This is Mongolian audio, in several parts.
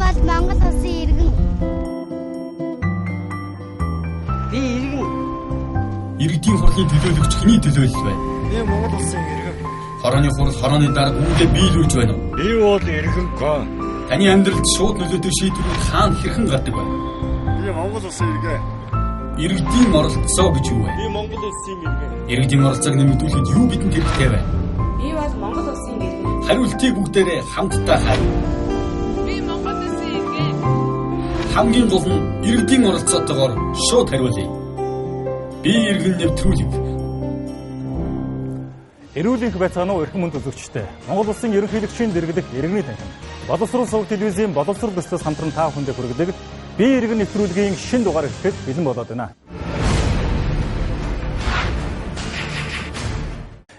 бол Монгол улсын иргэн. Би иргэн. Иргэдийн хурлын төлөөлөгч хэний төлөөлөл байна? Би Монгол улсын иргэн. Хорооны хурал хорооны дарга үүнтэй биелүүлж байна уу? Би бол иргэн гоо. Таны амьдралд шууд нөлөөтэй шийдвэрүүд хаана хэрхэн гардаг вэ? Би Монгол улсын иргэн. Иргэдийн оролцоо гэж юу вэ? Би Монгол улсын иргэн. Иргэдийн оролцоог нэмэгдүүлэхэд юу бидэнд хэрэгтэй вэ? Би бол Монгол улсын иргэн. Хариултыг бүгдээрээ хамтдаа хариу. Би Монгол улсын иргэн. Хамгийн гол нь иргэдийн оролцоотойгоор шууд хариулъя. Би иргэн нэвтрүүлэг. Эрүүл энх байцаана уу эрхэм мөн төлөвчтэй. Монгол улсын ерөнхийлөгчийн дэргэдэх иргэний танхим. Боловсрол суваг телевизийн боловсрол төслөөс хамтран та бүхэндээ хүргэдэг би иргэн нэвтрүүлгийн шинэ дугаар ихэхэд бэлэн болоод байна.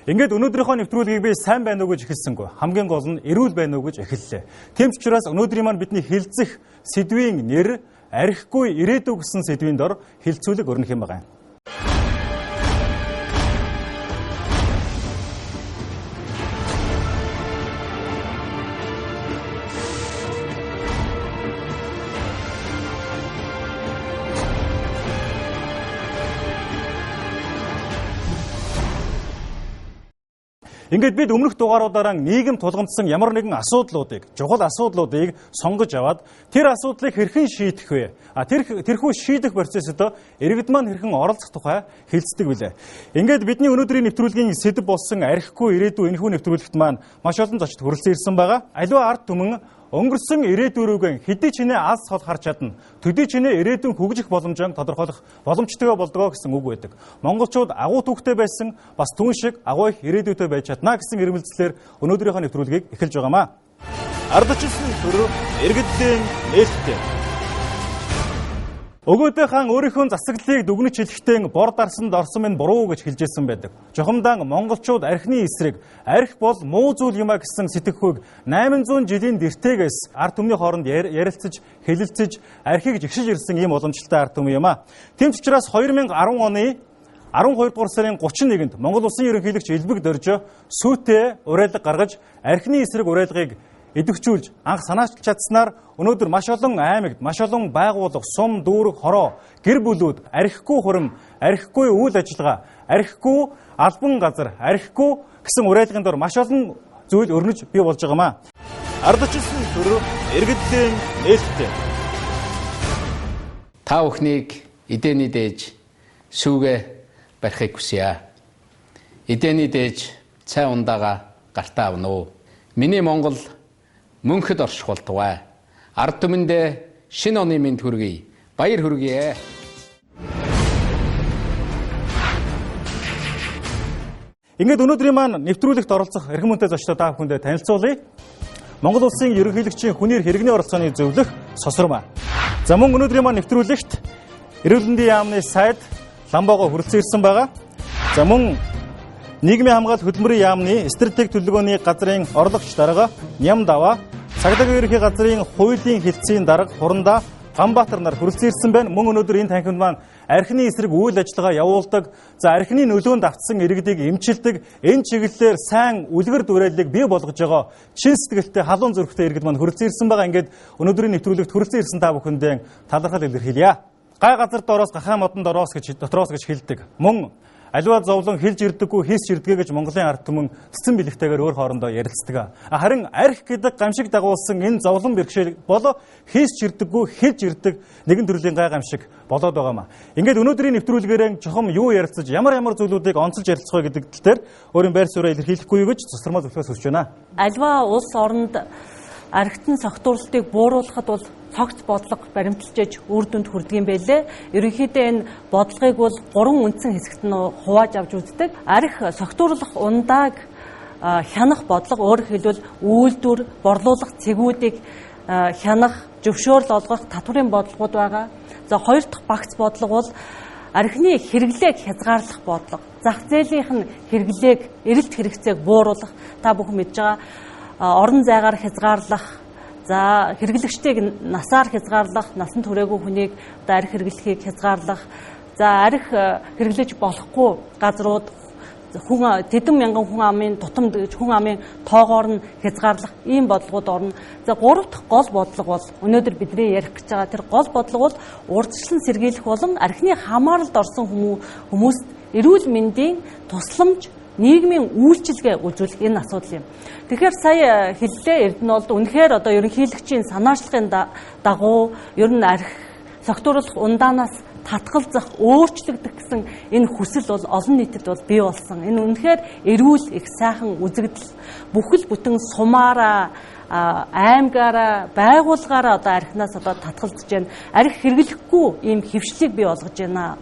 Ингээд өнөөдрийнхөө нэвтрүүлгийг би сайн байна уу гэж эхэлсэнгүй. Хамгийн гол нь эрүүл байна уу гэж эхэллээ. Тийм ч учраас өнөөдрийн маань бидний хэлцэх сэдвийн нэр архигүй ирээдүй гэсэн сэдвийн дор хэлцүүлэг өрнөх юм байна. Ингээд бид өмнөх дугааруудаараа нийгэм тулгамдсан ямар нэгэн асуудлуудыг, чухал асуудлуудыг сонгож аваад тэр асуудлыг хэрхэн шийдэх вэ? Тэрхүү шийдэх процессод иргэд маань хэрхэн оролцох тухай хэлцдэг билээ. Ингээд бидний өнөөдрийн нэвтрүүлгийн сэдэв болсон архигүй ирээдүй энэхүү нэвтрүүлэгт маань маш олон зочид хүрэлцэн ирсэн байгаа. Аливаа ард түмэн өнгөрсөн ирээдүйрүүгэн хэдий ч нэ алс хол харж чадна. Төдий ч нэ ирээдүйн хөгжих боломжийг тодорхойлох боломжтой болдгоо гэсэн үг байдаг. Монголчууд агуу түүхтэй байсан бас түн шиг агуу их ирээдүйтэй байж чадна гэсэн ирмэлцлэр өнөөдрийнхөө нэвтрүүлгийг эхэлж байгаамаа. Ардчилсан төрөө иргэдийн нээлттэй. Өгөөдөө хаан өөрийнхөө засаглалыг дүгнэж хэлэхдээ бор дарсанд орсон минь буруу гэж хэлжсэн байдаг. Жохомдан монголчууд архины эсрэг архи бол муу зүйл юм а гэсэн сэтгэхүйг 800 жилийн дэртэгээс ард түмний хооронд ярилцаж, хэлэлцэж, архийг жигшиж ирсэн ийм уламжлалтай ард түмэн юм а. Тийм ч учраас 2010 оны 12 дугаар сарын 31-нд Монгол улсын ерөнхийлөгч Элбэг Доржо сүйтэй уриалга гаргаж архины эсрэг уриалгыг идэвхжүүлж анх санаачилж чадсанаар өнөөдөр маш олон аймагт, маш олон байгууллага, сум, дүүрэг, хороо, гэр бүлүүд архигүй хурим, архигүй үйл ажиллагаа, архигүй албан газар, архигүй гэсэн уриалгын дор маш олон зүйл өрнөж бий болж байгаамаа. Ардчилсан төрөө иргэдийн нээлттэй. Та бүхнийг эдэний дээж сүүгээ барихыг хүсье. Эдэний дээж цай ундаага гартаа авна уу. Миний Монгол мөнхөд орших болтугай. Ард түмэндээ шинэ оны мэнд хүргэе. Баяр хүргэе. Ингээд өнөөдрийн маань нэвтрүүлэгт оролцох эрхэм мөнтэй зочдоо та бүхэндээ танилцуулъя. Монгол улсын ерөнхийлөгчийн хүнээр хэрэгний оролцооны зөвлөх Сосромаа. За мөн өнөөдрийн маань нэвтрүүлэгт эрүүл мэндийн яамны сайд Ламбаго хүрэлцэн ирсэн байгаа. За мөн нийгмийн хамгаалалт хөтөлбөрийн яамны стратеги төлөвлөгөөний газрын орлогч дарга Ням Даваа, цагдаагийн ерөнхий газрын хуулийн хэлтсийн дарга Хурандаа Ганбаатар нар хүрэлцэн ирсэн байна. Мөн өнөөдөр энэ танхимд маань архины эсрэг үйл ажиллагаа явуулдаг, за архины нөлөөнд автсан иргэдийг эмчилдэг, энэ чиглэлээр сайн үлгэр дуурайлыг бий болгож байгаа чин сэтгэлтэй халуун зүрхтэй иргэд маань хүрэлцэн ирсэн байгаа. Ингээд өнөөдрийн нэвтрүүлэгт хүрэлцэн ирсэн та бүхэндээ талархал илэрхийлье. Гай газар доороос гахаа модон дотроос гэж хэлдэг. Мөн аливаа зовлон хэлж ирдэггүй, хийс ирдгээ гэж Монголын ард түмэн цэцэн бэлэгтэйгээр өөр хоорондоо ярилцдаг. Харин архи гэдэг гамшиг дагуулсан энэ зовлон бэрхшээл болоо хийс ирдэггүй, хэлж ирдэг нэгэн төрлийн гай гамшиг болоод байгаамаа. Ингээд өнөөдрийн нэвтрүүлгээрээ чухам юу ярилцаж, ямар зүйлүүдийг онцолж ярилцах вэ гэдэг тал дээр өөрийн байр суурийг илэрхийлэхгүй юу гэж Сосромаа зөвлөхөөс хүсэж байна. Аливаа улс оронд архитын согтуурлтыг бууруулахад бол цогц бодлого баримталж үр дүнд хүрдэг юм байлээ. Ерөнхийдөө энэ бодлогыг бол 3 үндсэн хэсэгт нь хувааж авч үздэг. Архи согтуурлах ундааг хянах бодлого, өөрөөр хэлбэл үйлдвэр, борлуулах цэгүүдийг хянах, зөвшөөрөл олгох татврын бодлогууд байгаа. За хоёр дахь багц бодлого бол архины хэрэглээг хязгаарлах бодлого. Зах зээлийнх нь хэрэглээг, эрэлт хэрэгцээг бууруулах. Та бүхэн мэдж байгаа орон зайгаар хязгаарлах, за хэрэглэгчдийг насаар хязгаарлах, насан туршаагүй хүнийг архи хэрэглэхийг хязгаарлах, за архи хэрэглэж болохгүй газрууд тэдэн мянган хүн амын тутамд гэж хүн амын тоогоор нь хязгаарлах ийм бодлогод орно. За 3 дахь гол бодлого бол өнөөдөр бидний ярих гэж байгаа тэр гол бодлого бол урьдчилан сэргийлэх болон архины хамааралд орсон хүмүүст эрүүл мэндийн тусламж, нийгмийн үйлчилгээ үзүүлэх энэ асуудал юм. Тэгэхээр сая хэллээ Эрдэнэлд үнэхээр одоо ерөнхийлөгчийн санаачлагын дагуу ер нь архи согтууруулах ундаанаас татгалзах, өөрчлөгдөх гэсэн энэ хүсэл бол олон нийтэд бол бий болсон. Энэ үнэхээр эрүүл их сайхан үзэгдэл бүхэл бүтэн сумаараа, аймгаараа, байгууллагаараа одоо архинаас одоо татгалзаж байна. Архи хэрэглэхгүй ийм хэвшлийг бий болгож байна.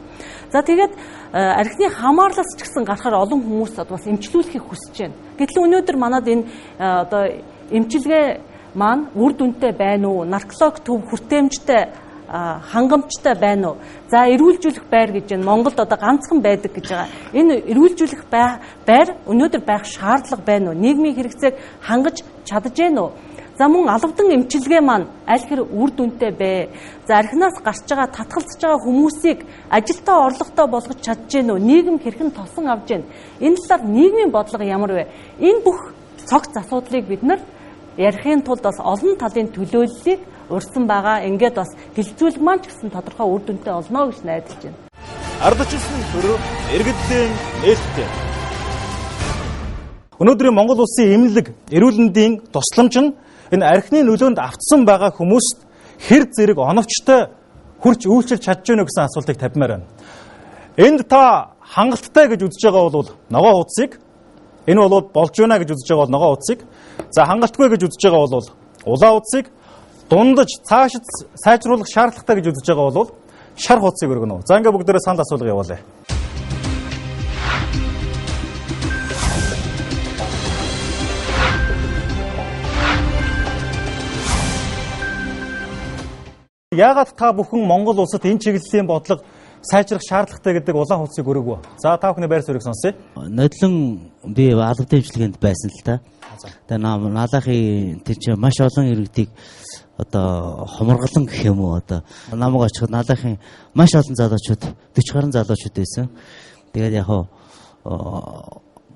За тэгээд архины хамаарлаас ч гэсэн гарахаар олон хүмүүс одоо бас эмчлүүлэхийг хүсэж байна. Гэтэл өнөөдөр манад энэ одоо эмчилгээ маань үр дүнтэй байна уу? Нарколог төв хүртээмжтэй хангамжтай байна уу? За эрүүлжүүлэх байр гэж байна. Монголд одоо ганцхан байдаг гэж байгаа. Энэ эрүүлжүүлэх байр өнөөдөр байх шаардлага байна уу? Нийгмийн хэрэгцээг хангаж чадж байна уу? За мөн албадан эмчилгээ маань аль хэрэг үр дүнтэй бэ? За архинаас гарч байгаа татгалзаж байгаа хүмүүсийг ажилтаа орлоготой болгож чадж байна уу? Нийгэм хэрхэн тосон авж байна? Энэ талаар нийгмийн бодлого ямар вэ? Энэ бүх цогц асуудлыг бид нар ярихын тулд бас олон талын төлөөллийг урьдсан байгаа. Ингээд бас хилцүүлэг маань ч гэсэн тодорхой үр дүнтэй олно гэж найдаж байна. Ардчилсан төрөв иргэдийн нээлттэй. Өнөөдрийн Монгол улсын эмнэлэг, эрүүл мэндийн тусламж нь энэ архины нөлөөнд автсан байгаа хүмүүст хэр зэрэг оновчтой хүрч үйлчилж чадж байна гэсэн асуултыг тавьмаар байна. Энд та хангалттай гэж үзэж байгаа бол ногоо хуудсыг, энэ бол болж байна гэж үзэж байгаа бол ногоо хуудсыг, за хангалтгүй гэж үзэж байгаа бол улаан хуудсыг, дундаж цаашид сайжруулах шаардлагатай гэж үзэж байгаа бол шар хуудсыг өргөнө. За ингээ бүгдээрээ санал асуулга явуулъя. Яагаад та бүхэн Монгол улсад энэ чиглэлийн бодлого сайжрах шаардлагатай гэдэг улаан хуудсыг өргөв? За та бүхний байр суурийг сонсъё. Нодлон би албатай эмчилгээнд байсан л та. Тэгээ наалахын тэр чинь маш олон иргэдийг одоо хоморголон гэх юм уу одоо намайг очиход наалахын маш олон залуучууд 40 гаруй залуучууд байсан. Тэгээд яг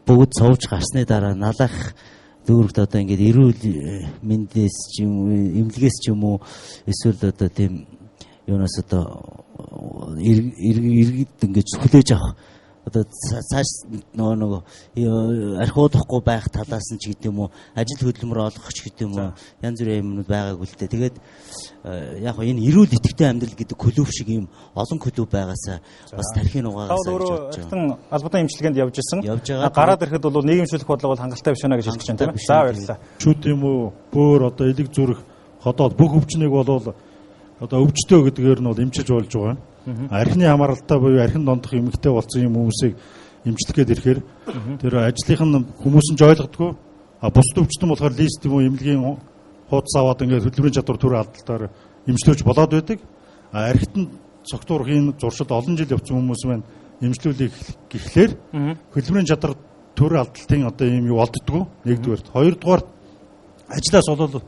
бүгд сууж гарсны дараа наалах дүүрэгт одоо ингээд эрүүл мэндээс ч юм уу эмнэлгээс ч юм уу эсвэл одоо тийм юунаас одоо иргэд ингээд хүлээж авах одоо цааш нөгөө архиудахгүй байх талаас нь ч гэдэг юм уу ажил хөдөлмөр олгох ч гэдэг юм уу янз бүрийн юмнууд байгаагүй л дээ. Тэгээд яг хоо энэ эрүүл идэвхтэй амьдрал гэдэг клуб шиг юм олон клуб байгаасаа бас тархины угаагаас гэж бодож байна. Албадан эмчилгээнд явж исэн. Гараад ирэхэд бол нийгэмшүүлэх бодлого бол хангалттай биш байна гэж хэлж байна тийм ээ. За баярлалаа. Шүт юм уу бөөр одоо элэг зүрх ходоод бүх өвчнийг бол одоо өвчтөө гэдгээр нь бол эмчилж болж байгаа. Архины хамааралтай буюу архин дондох эмэгтэй болсон юм хүмүүсийг эмчлэх гээд ирэхээр тэр ажлынх нь хүмүүс нь ойлгодгүй. Бусд өвчтөн болохоор лист юм уу эмнэлгийн хуудас аваад ингээд хөдөлмөрийн чадвар төр алдалтаар эмчлүүлж болоод байдаг. Архит нь цогтуурхын зуршид олон жил явсан хүмүүс маань эмчлүүлэх гэхлээр хөдөлмөрийн чадвар төр алдалтын одоо юм юу олддгоо. Нэгдүгээр, хоёрдугаар ажлаас болоод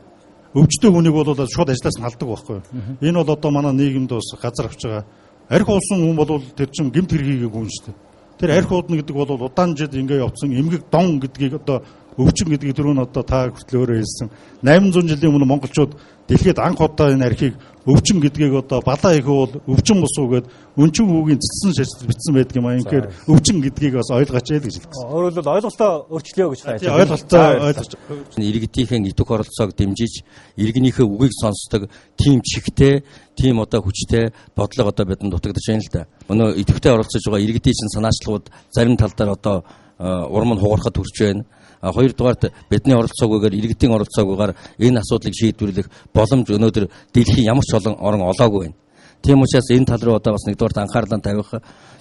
өвчтөй хүнийг бол шууд ажлаас нь халдаг байхгүй. Энэ бол одоо манай нийгэмд бас газар авч байгаа. Архи уусан хүн бол тэр чинь гэмт хэргийг гүн шүү дээ. Тэр архи уудна гэдэг бол удаан жил ингээ явцсан эмгэг дон гэдгийг одоо өвчин гэдгийг түрүүн одоо та хүртэл өөрөө хэлсэн. 800 жилийн өмнө монголчууд дэлхийд анх удаа энэ архийг өвчин гэдгийг одоо балаа их бол өвчин бус уу гэд өнчин хүүгийн цэцсэн шашил битсэн байдаг юм аа. Инхээр өвчин гэдгийг бас ойлгооч яа гэж хэлсэн. Өөрөөр хэлбэл ойлголтоо өөрчлөё гэж байна. Ойлголтоо ойлгож. Иргэдийнхээ идэх оролцоог дэмжиж, иргэнийхээ үгийг сонсдог тийм чихтэй, тийм одоо хүчтэй бодлого одоо бидэнд дутагдаж байна л да. Өнөө идэвхтэй оролцож байгаа иргэдийн чинь санаачлагууд зарим тал дээр одоо урам нь хугарахад хүрч байна. Хоёрдугаарт бидний оролцоогүйгээр иргэдийн оролцоогүйгээр энэ асуудлыг шийдвэрлэх боломж өнөөдөр дэлхийн ямар ч олон орон олоогүй байна. Тийм учраас энэ тал руу одоо бас нэгдүгээрт анхаарлаа тавих.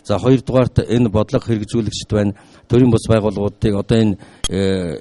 За хоёрдугаарт энэ бодлого хэрэгжүүлэгчд байна. Төрийн бус байгууллагуудыг одоо энэ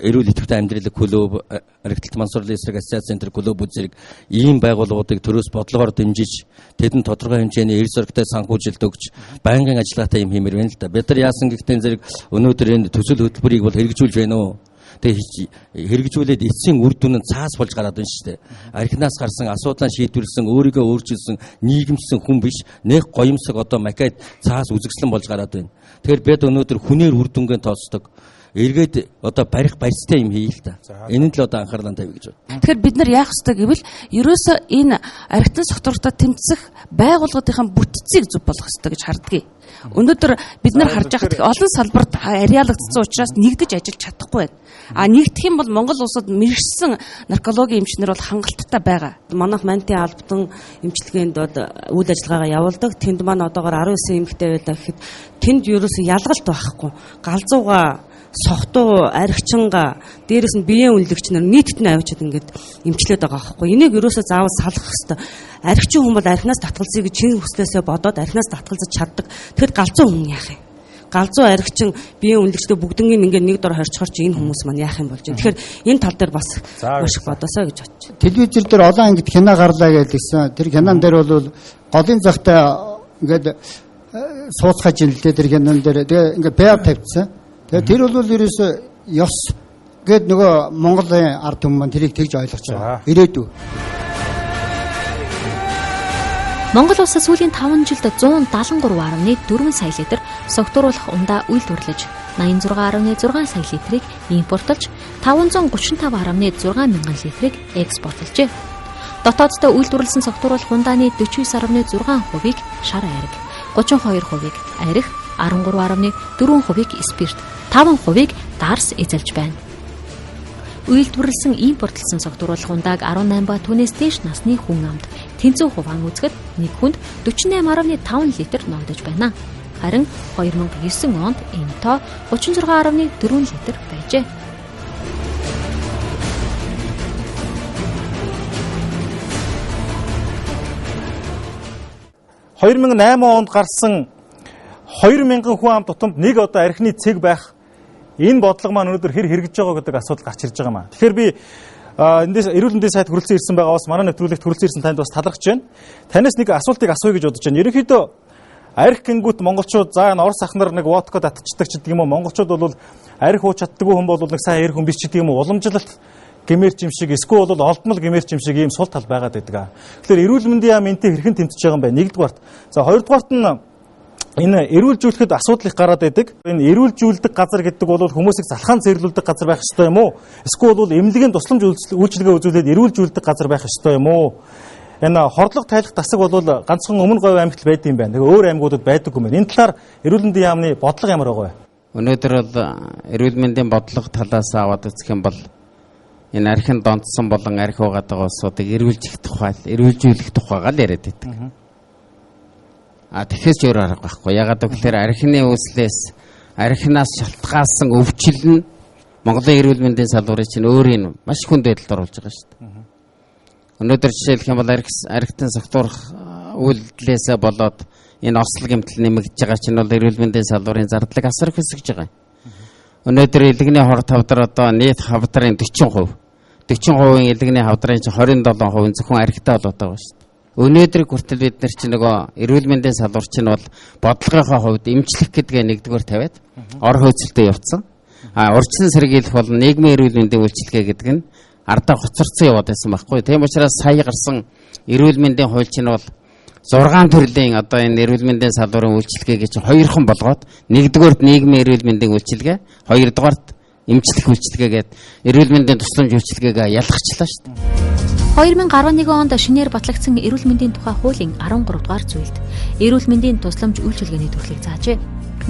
эрүүл идэвхтэй амьдралын клуб, архитект мансуурлын эсрэг ассоциацийн центр клубүүд зэрэг ийм байгууллагуудыг төрөөс бодлогоор дэмжиж тэдэнд тодорхой хэмжээний эрс зоригтой санхүүжилт өгч байнгын ажиллагаатай юм хиймээр байна л да. Бид нар яасан гэхдээ зэрэг өнөөдөр энэ төсөл хөтөлбөрийг бол хэрэгжүүлж байна уу? Тэгээ хэрэгжүүлээд эцсийн үр дүн нь цаас болж гараад байна шүү дээ. Архинаас гарсан асуудлаа шийдвэрлсэн, өөрийгөө өөрчилсөн, нийгэмсэн хүн биш, нэг гоёмсог одоо макет цаас үзэгслэн болж гараад байна. Тэгэхээр бид өнөөдөр хүнээр үр дүнгээ тооцдог. Эргээд одоо барьцтай юм хийе л та. Энэ нь л одоо анхаарлаа тавья гэж байна. Тэгэхээр бид нар яах ёстой гэвэл ерөөсөө энэ архитектурын согтууртаа тэмцэх байгууллагын бүтцийг зөв болгох ёстой гэж хардгийг. Өнөөдөр бид нар харж байхад олон салбарт арьяалагдсан учраас нэгдэж ажиллаж чадахгүй байна. Нэгдэх юм бол Монгол улсад мэрэгсэн наркологийн эмчнэр бол хангалттай байгаа. Манайх Мантийн албатан эмчилгээнд үйл ажиллагаагаа явуулдаг. Тэнд маань одоогоор 19 эмэгтэй байлаа гэхэд тэнд ерөөсөө ялгалт байхгүй. Галзууга согтуу архичинга дээрэс нь биеийн үнэлэгч нар нийтэд нь авчиад ингээд эмчлээд байгаа байхгүй. Энийг ерөөсөө заавал салах хэрэгтэй. Архичин хүн бол архинаас татгалзъя гэж чин хүслээсээ бодоод архинаас татгалзаж чаддаг. Тэгэхэд галзуу хүн яах юм? Галзуу архичин биеийн үнэлэгчтэй бүгднийг ингээд нэг дор хорчхоор чи энэ хүмүүс маань яах юм болж байна. Тэгэхээр энэ тал дээр бас маш их бодосоо гэж бодож байна. Телевизэр дээр олон ангид кино гарлаа гэсэн. Тэр кинон дээр бол голын захтай ингээд сууцгаж илдээ тэр кинон дээр тэгээ ингээд бяа тавьчихсан. Тэр бол ерөөсөө ёс гээд нөгөө Монголын ард түмэн маань тэрийг тэгж ойлгож байгаа. Ирээдүй. Монгол улсад сүүлийн 5 жилд 173.4 сая литр согтууруулах ундаа үйлдвэрлэж 86.6 сая литрийг импортлж 535.6 мянган литрийг экспортлжээ. Дотооддоо үйлдвэрлэсэн согтууруулах ундааны 49.6%-ийг шар айраг, 32%-ийг арих, 13.4%-ийг спирт, 5%-ийг дарс эзэлж байна. Үйлдвэрлэсэн импортлсон согтууруулах ундааг 18 ба түүнээс дээш насны хүн амд тэнцүү хуваан үзэхэд нэг хүнд 48.5 литр ногдож байна. Харин 2009 онд энэ тоо 36.4 литр байжээ. (2008) онд гарсан 2000 хүн ам тутамд нэг одоо архины цэг байх энэ бодлого маань өнөөдөр хэрэгжиж байгаа гэдэг асуудал гарч ирж байгаа маа. Тэгэхээр би эндээс эрүүл мэндийн сайд хүрэлцэн ирсэн байгаа бас манай нэвтрүүлэгт хүрэлцэн ирсэн танд бас талархаж байна. Танаас нэг асуултыг асууя гэж бодож байна. Ерөнхийдөө арх гингүүт монголчууд за энэ орос ахнаар нэг водка татчихдаг ч гэдэг юм уу. Монголчууд бол арх ууч чаддаггүй хүн бол нэг сайн эр хүн биш ч гэдэг юм уу. Уламжлалт гэмэрч юм шиг эсвэл бол олдмол гэмэрч юм шиг ийм сул тал байгаад байдаг. Тэгэхээр эрүүл мэндийн яам энтэй хэрхэн тэмцэж байгаа юм бэ? Нэгдүгээрт. За хоёрдугаарт нь энэ эрүүлжүүлэхэд асуудал их гараад байдаг. Энэ эрүүлжүүлдэг газар гэдэг бол хүмүүсийг залхаан зэрлүүлдэг газар байх ёстой юм уу? Эсвэл бол эмнэлгийн тусламж үйлчилгээ үзүүлээд эрүүлжүүлдэг газар байх ёстой юм уу? Энэ хордлого тайлах тасаг бол ганцхан өмнө говь аймагт байд юм байна. Тэгээ өөр аймагуудад байдаг юм байна. Энэ талаар эрүүл мэндийн яамны бодлого ямар байгаа вэ? Өнөөдөр бол эрүүл мэндийн бодлого талаас аваад үзэх юм бол энэ архин донтсон болон архи угаад байгаа улсуудыг эрүүлжих тухай, эрүүлжүүлэх тухайгаа л яриад байдаг. Тэгэхээс ч өөр арга байхгүй. Ягаад гэвэл архины үүслээс архинаас шалтгаалсан өвчил нь Монголын эрүүл мэндийн салбарыг чинь өөрийн маш хүнд байдалд оруулж байгаа шүү дээ. Өнөөдөр жишээлх юм бол архитын согтуурах үйлдэлээсээ болоод энэ ослог гэмтэл нэмэгдэж байгаа чинь бол эрүүл мэндийн салбарын зардлыг асар их өсгөж байгаа. Өнөөдөр элэгний хор тавдар одоо нийт хавдрын 40%. 40%-ийн элэгний хавдрын чинь 27% зөвхөн архитай болоод байгаа шүү дээ. Өнөөдрийг хүртэл бид нар чинь нөгөө эрүүл мэндийн салбар чинь бол бодлогынхаа хувьд эмчлэх гэдгээ нэгдүгээр тавиад ор хөөцөлтөд явцсан. Урьдчилан сэргийлэх бол нийгмийн эрүүл мэндийн үйлчилгээ гэдэг нь ардаа хоцорсон яваад байсан байхгүй. Тийм учраас сая гарсан эрүүл мэндийн хууль чинь бол 6 төрлийн одоо энэ эрүүл мэндийн салбарын үйлчилгээг чинь хоёрхан болгоод нэгдүгээрт нийгмийн эрүүл мэндийн үйлчилгээ, хоёрдугаарт эмчлэх үйлчилгээ гэдэг эрүүл мэндийн тусламж үйлчилгээгээ ялгахчлаа шүү дээ. 2011 онд шинээр батлагдсан эрүүл мэндийн тухай хуулийн 13 дугаар зүйлд эрүүл мэндийн тусламж үйлчилгээний төрлийг заажээ.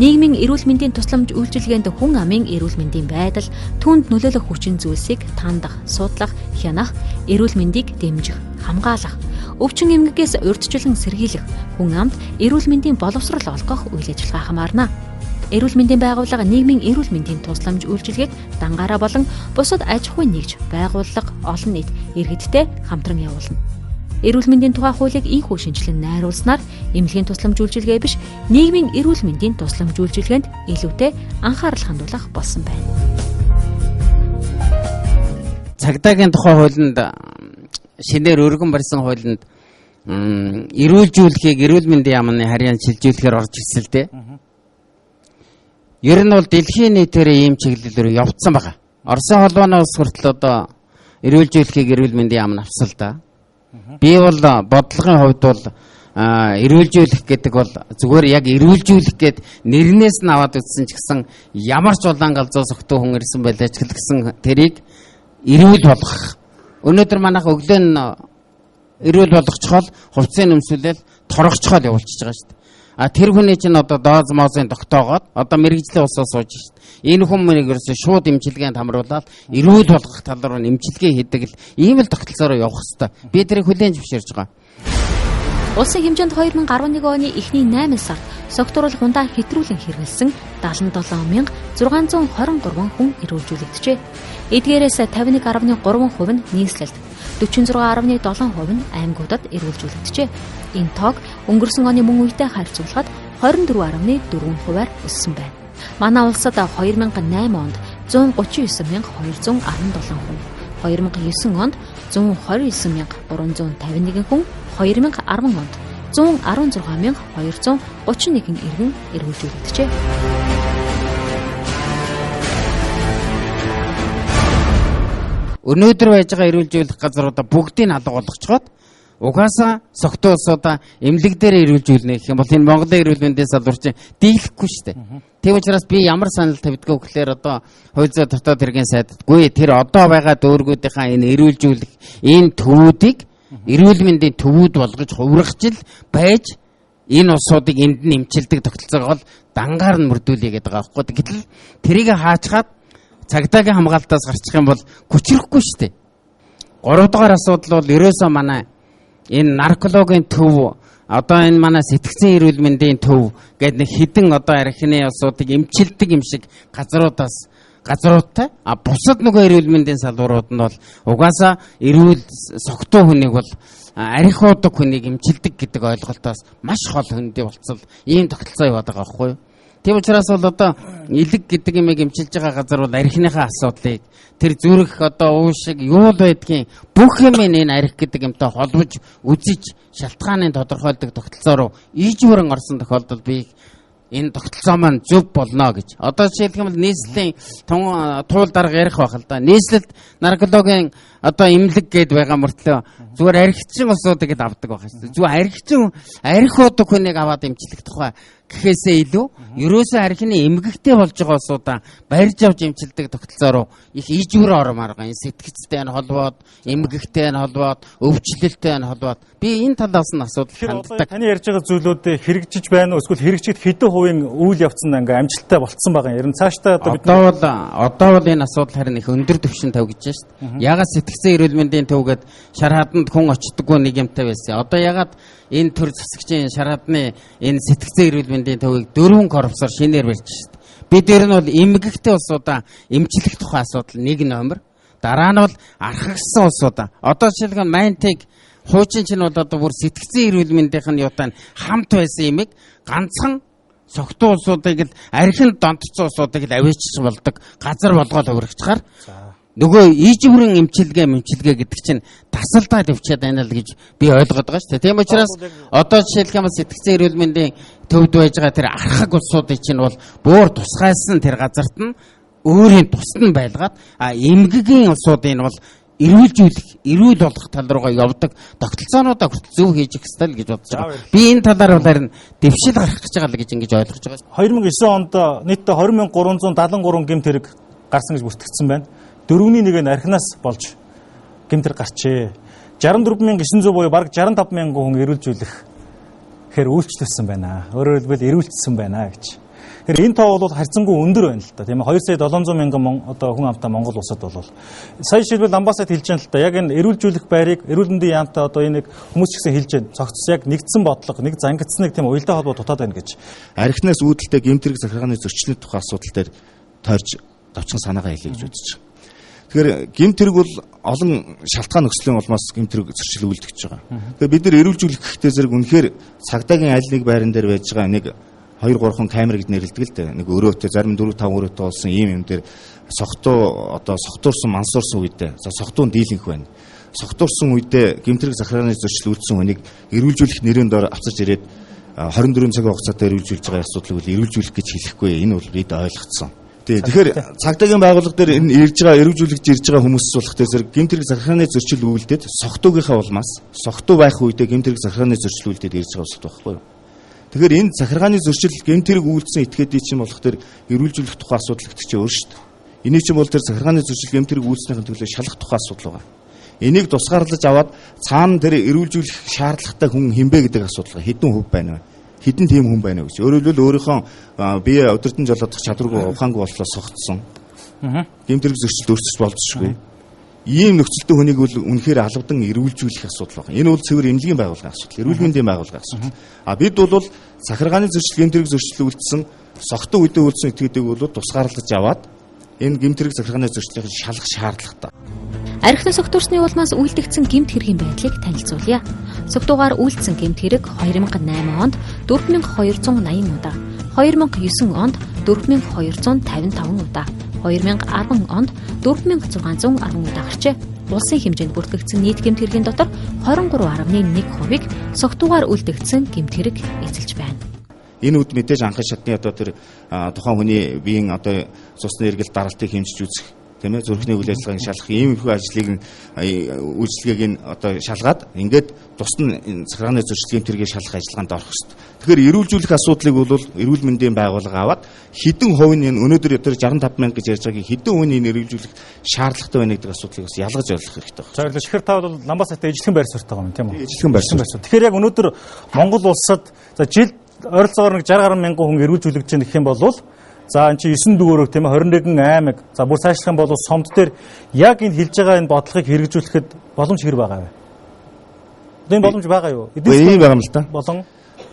Нийгмийн эрүүл мэндийн тусламж үйлчилгээнд хүн амын эрүүл мэндийн байдал, түүнд нөлөөлөх хүчин зүйлсийг тандах, судлах, хянах, эрүүл мэндийг дэмжих, хамгаалах, өвчин эмгэгээс урьдчилан сэргийлэх, хүн амд эрүүл мэндийн боловсрол олгох үйл ажиллагаа хамаарна. Эрүүл мэндийн байгууллага нийгмийн эрүүл мэндийн тусламж үйлчилгээг дангаараа болон бусад аж ахуйн нэгж, байгууллага, олон нийт иргэдтэй хамтран явуулна. Эрүүл мэндийн тухай хуулийг ийхүү шинжилэн найруулснаар эмнэлгийн тусламж үйлчилгээ биш, нийгмийн эрүүл мэндийн тусламж үйлчилгээнд илүүтэй анхаарал хандуулах болсон байна. Цагдаагийн тухай хуулинд шинээр өргөн барьсан хуулинд эрүүлжүүлэхийг эрүүл мэндийн яамны харьяан шилжүүлэхээр орж ирсэн л дээ. Ер нь бол дэлхийн нийтээр ийм чиглэл рүү явцсан байгаа. Оросын холбооноос хүртэл одоо эрүүлжүүлэхийг эрүүл мэндийн яам авсан л да. Би бол бодлогын хувьд бол эрүүлжүүлэх гэдэг бол зүгээр яг эрүүлжүүлэх гэд нэрнээс нь аваад үзсэн ч гэсэн ямар ч улаан галзуу согтуу хүн ирсэн байлаа ч гэсэн тэрийг эрүүл болгох. Өнөөдөр манайх өглөө нь эрүүл болгочихвол хувцсыг нэмсүүлэл торгоцохол явуулчихж байгаа шүү дээ. Тэр хүний чинь одоо дооз моозын тогтоогоод одоо мэрэгжлийн усаа сууж шүү дээ. Энэ хүмүүс ерөөсөө шууд имчилгээнд хамруулаад эрүүл болгох тал руу имчилгээ хийдэг л ийм л тогтолцоороо явах хэрэгтэй. Би тэрийг хүлээн зөвшөөрж байгаа. Улсын хэмжээнд 2011 оны эхний 8 сард согтууруулах ундаа хэтрүүлэн хэрэгэлсэн 77,623 хүн эрүүлжүүлэгджээ. Эдгээрээс 51.3% нь нийслэлд, 46.7% нь аймагуудад эрүүлжүүлэгджээ. Энэ тоог өнгөрсөн оны мөн үетэй харьцуулахад 24.4%-аар өссөн байна. Манай улсад 2008 онд 139,217 хүн, 2009 онд 129,351 хүн, 2010 онд 116,231 иргэн эрүүлжүүлэгджээ. Өнөөдөр байж байгаа эрүүлжүүлэх газруудаа бүгдийг алга болгочиход угаасаа согтуу улсуудаа эмнэлэг дээр эрүүлжүүлнэ гэх юм бол энэ Монголын эрүүл мэндийн салбар чинь дийлэхгүй шүү дээ. Тийм учраас би ямар санал тавьдгаа гэхээр одоо хууль зүйн дотоод хэргийн сайдгүй тэр одоо байгаа дөөргүүдийнхаа энэ эрүүлжүүлэх энэ төвүүдийг эрүүл мэндийн төвүүд болгож хувиргаж байж энэ улсуудыг энд нь эмчилдэг тогтолцоог бол дангаар нь мөрдүүлье гэдэг байгаа байхгүй. Гэтэл тэрийг хаачгаад цагдаагийн хамгаалтаас гарчих юм бол хүчрэхгүй шүү дээ. 3 дугаар асуудал бол ерөөсөө манай энэ наркологийн төв одоо энэ манай сэтгцэн эрүүл мэндийн төв гэдэг нэг хідэн одоо архины улсуудыг эмчилдэг юм шиг газруудтай бусад нөгөө эрүүл мэндийн салбарууд нь бол угаасаа эрүүл согтуу хүнийг бол архиудаг хүнийг эмчилдэг гэдэг ойлголтоос маш хол хөндий болцол ийм тогтолцоо яваад байгаа байхгүй юу? Тийм учраас бол одоо элэг гэдэг юмыг эмчилж байгаа газар бол архиныхаа асуудлыг тэр зүрх одоо уушиг юу л байдгийн бүх юм энэ арх гэдэг юмтай холбож үзэж шалтгааныг тодорхойлдог тогтолцоо руу иж бүрэн орсон тохиолдолд би энэ тогтолцоо маань зөв болно гэж. Одоо жишээлх юм бол нийслэлийн туул дарга ярих байх л да. Нийслэлд наркологийн одоо эмнэлэг гээд байгаа мөртлөө зүгээр архичин усуудыг л авдаг байх шүү дээ. Зүгээр архиудаг хүнийг аваад эмчлэх тухай гэхээсээ илүү ерөөсөө архины эмгэгтэй болж байгаа усуудаа барьж авч эмчилдэг тогтолцоо руу их ижүүр ормоор байгаа. Энэ сэтгцтэй нь холбоод, эмгэгтэй нь холбоод, өвчлөлтэй нь холбоод би энэ талаас нь асуудал ханддаг. Таны ярьж байгаа зүйлүүд хэрэгжиж байна уу? Эсвэл хэрэгжихэд хэдэн хувийн үйл явц нь ингээ амжилттай болцсон байгаа. Ер нь цаашдаа одоо бол энэ асуудал харин их өндөр түвшин тавьж байна шүү дээ. Ягаад сэтгцэн эрүүл мэндийн төвгээд шар хаданд хүн очдоггүй нэг юмтай байсан. Одоо ягаад энэ төр засагчийн шар хадны энэ сэтгцэн эрүүл мэндийн төвийг 4 корпусаар шинээр барьж шүү дээ. Бид ер нь бол эмгэгтэй улсуудаа эмчлэх тухай асуудал 1 номер. Дараа нь бол архагсан улсуудаа. Одоо жишээлбэл Майнтыг хуучин чинь бол одоо бүр сэтгцэн эрүүл мэндийнх нь юутаа хамт байсан юмыг ганцхан согтуу улсуудыг л архинд донтцсон улсуудыг л авчиж болдог газар болгоод хувирагчаар нөгөө иж бүрэн эмчилгээ гэдэг чинь тасалдаад явчихад байна л гэж би ойлгоод байгаа шүү дээ. Тийм учраас одоо жишээлх юм бол сэтгцэн эрүүл мэндийн төвд байж байгаа тэр архаг улсуудын чинь бол буур тусгайлсан тэр газарт нь өөрийн тусад нь байлгаад эмгэгийн улсуудын бол эрүүл болох тал руугаа явдаг тогтолцоонуудаа хүртэл зөв хийж их ёстой л гэж бодож байгаа. Би энэ талаар бол харин дэвшил гарах гэж байгаа л гэж ингэж ойлгож байгаа. 2009 онд нийтдээ 20,373 гэмт хэрэг гарсан гэж бүртгэгдсэн байна. 4-ний 1 нь архинаас болж гэмт хэрэг гарчээ. 64,900 буюу бараг 65,000 хүн эрүүлжүүлэх гэхээр үйлчлүүлсэн байна. Өөрөөр хэлбэл эрүүлжсэн байна гэж. Тэгэхээр энэ тоо бол харьцангуй өндөр байна л да. Тийм ээ 2,700,000 одоо хүн амтай Монгол улсад бол сая жишээлбэл амбасад хэлж байгаа л да. Яг энэ эрүүлжүүлэх байрыг эрүүл мэндийн яамтай одоо энэ хүмүүс ч гэсэн хэлж байна. Цогцос яг нэгдсэн бодлого, нэг зангидсныг тийм уялдаа холбоо дутаад байна гэж. Архинаас үүдэлтэй гэмт хэрэг захиргааны зөрчлийн тухай асуудал дээр тойрч давчхан санаагаа хэлье гэж үзэж байгаа. Тэгэхээр гэмт хэрэг бол олон шалтгаан нөхцөлийн улмаас гэмт хэрэг зөрчил үүлдэж байгаа. Тэгэхээр бид нар эрүүлжүүлэх гэхдээ зэрэг үнэхээр цагдаагийн аль нэг байран дээр байж байгаа нэг 2-3 камер гэж нэрлэдэг л дээ. Нэг өрөөтэй зарим 4-5 өрөөтэй болсон ийм юм дээр согтуурсан мансуурсан үедээ согтуун дийлэнх байна. Согтуурсан үедээ гэмт хэрэг захиргааны зөрчил үүдсэн хүнийг эрүүлжүүлэх нэрийн доор авчирч ирээд 24 цагийн хугацаатай эрүүлжүүлж байгаа асуудлыг эрүүлжүүлэх гэж хэлэхгүй. Энэ бол бид ойлгоцсон. Тэгэхээр цагдаагийн байгууллага дээр энэ ирж байгаа эрүүжүүлэгч ирж байгаа хүмүүс болох тэр зэрэг гэмт хэрэг захиргааны зөрчил үйлдээд согтуугийнхаа улмаас согтуу байх үедээ гэмт хэрэг захиргааны зөрчил үйлдээд ирж байгаа усуд байхгүй юу? Тэгэхээр энэ захиргааны зөрчил гэмт хэрэг үйлдсэн этгээдийн чинь болох тэр эрүүлжүүлэх тухай асуудал гэдэг чинь өөр шүү дээ. Энийг чинь бол тэр захиргааны зөрчил гэмт хэрэг үйлснийхэн төлөө шалгах тухай асуудал байгаа. Энийг тусгаарлаж аваад цаана тэр эрүүлжүүлэх шаардлагатай хүн хинбэ гэдэг асуудал хэдэн хөв байна вэ? Хэдэн тийм хүн байна вэ гэж. Өөрөөр хэлбэл өөрийнхөө бие өдөртөн жолоодох чадваргүй ухаангүй боллоо согтсон. Гэмт хэрэг зөрчилд өөрчлөж болзошгүй. Ийм нөхцөлтэй хүнийг бол үнэхээр албадан эрүүлжүүлэх асуудал байна. Энэ бол цэвэр эмнэлгийн байгууллагын асуудал, эрүүл мэндийн байгууллагын асуудал. Бид бол захиргааны зөрчил гэмт хэрэг зөрчил үйлдсэн согтуу үедээ үйлдсэн этгээдийг бол тусгаарлаж аваад энэ гэмт хэрэг захиргааны зөрчлийг шалгах шаардлагатай. Архины согтуурсны улмаас үйлдэгдсэн гэмт хэргийн байдлыг танилцуулъя. Согтуугаар үйлдсэн гэмт хэрэг 2008 онд 4280 удаа, 2009 онд 4255 удаа, 2010 онд 4610 удаа гарчээ. Улсын хэмжээнд бүртгэгдсэн нийт гэмт хэргийн дотор 23.1%-ийг согтуугаар үйлдэгдсэн гэмт хэрэг эзэлж байна. Энэ үд мэдээж анхны шатны одоо тэр тухайн хүний биеийн одоо цусны эргэлт даралтыг хэмжиж үзэх, тийм ээ, зүрхний үйл ажиллагааг шалгах ийм их ажлыг үйлчлэгийг нь одоо шалгаад ингээд тусна захиргааны зөрчил гэмт хэргийг шалгах ажиллагаанд орох хэрэгтэй. Тэгэхээр эрүүлжүүлэх асуудлыг бол эрүүл мэндийн байгууллага аваад хэдэн хувь нь өнөөдөр тэр 65 мянга гэж ярьж байгааг хэдэн хувь нь эрүүлжүүлэх шаардлагатай байна гэдэг асуудлыг бас ялгаж ойлгох хэрэгтэй байна. За тэгэхээр чихэр та бол Ламбасатай ижлэхэн байр суурьтай байгаа юм тийм үү? Ижлэхэн байр суурь. Тэгэхээр яг өнөөдөр Монгол улсад за жилд ойролцоогоор нэг 60 гаруй мянган хүн эрүүлжүүлэгдэж байгаа гэх юм бол за энэ чи 9 дүүрэг тийм ээ 21 аймаг за бүр цаашлах юм бол сомд дээр яг энэ хэлж байгаа энэ бодлогыг хэрэгжүүлэхэд боломж хэр байгаа вэ? Энэ боломж байгаа юу? Ийм байгаа юм л та.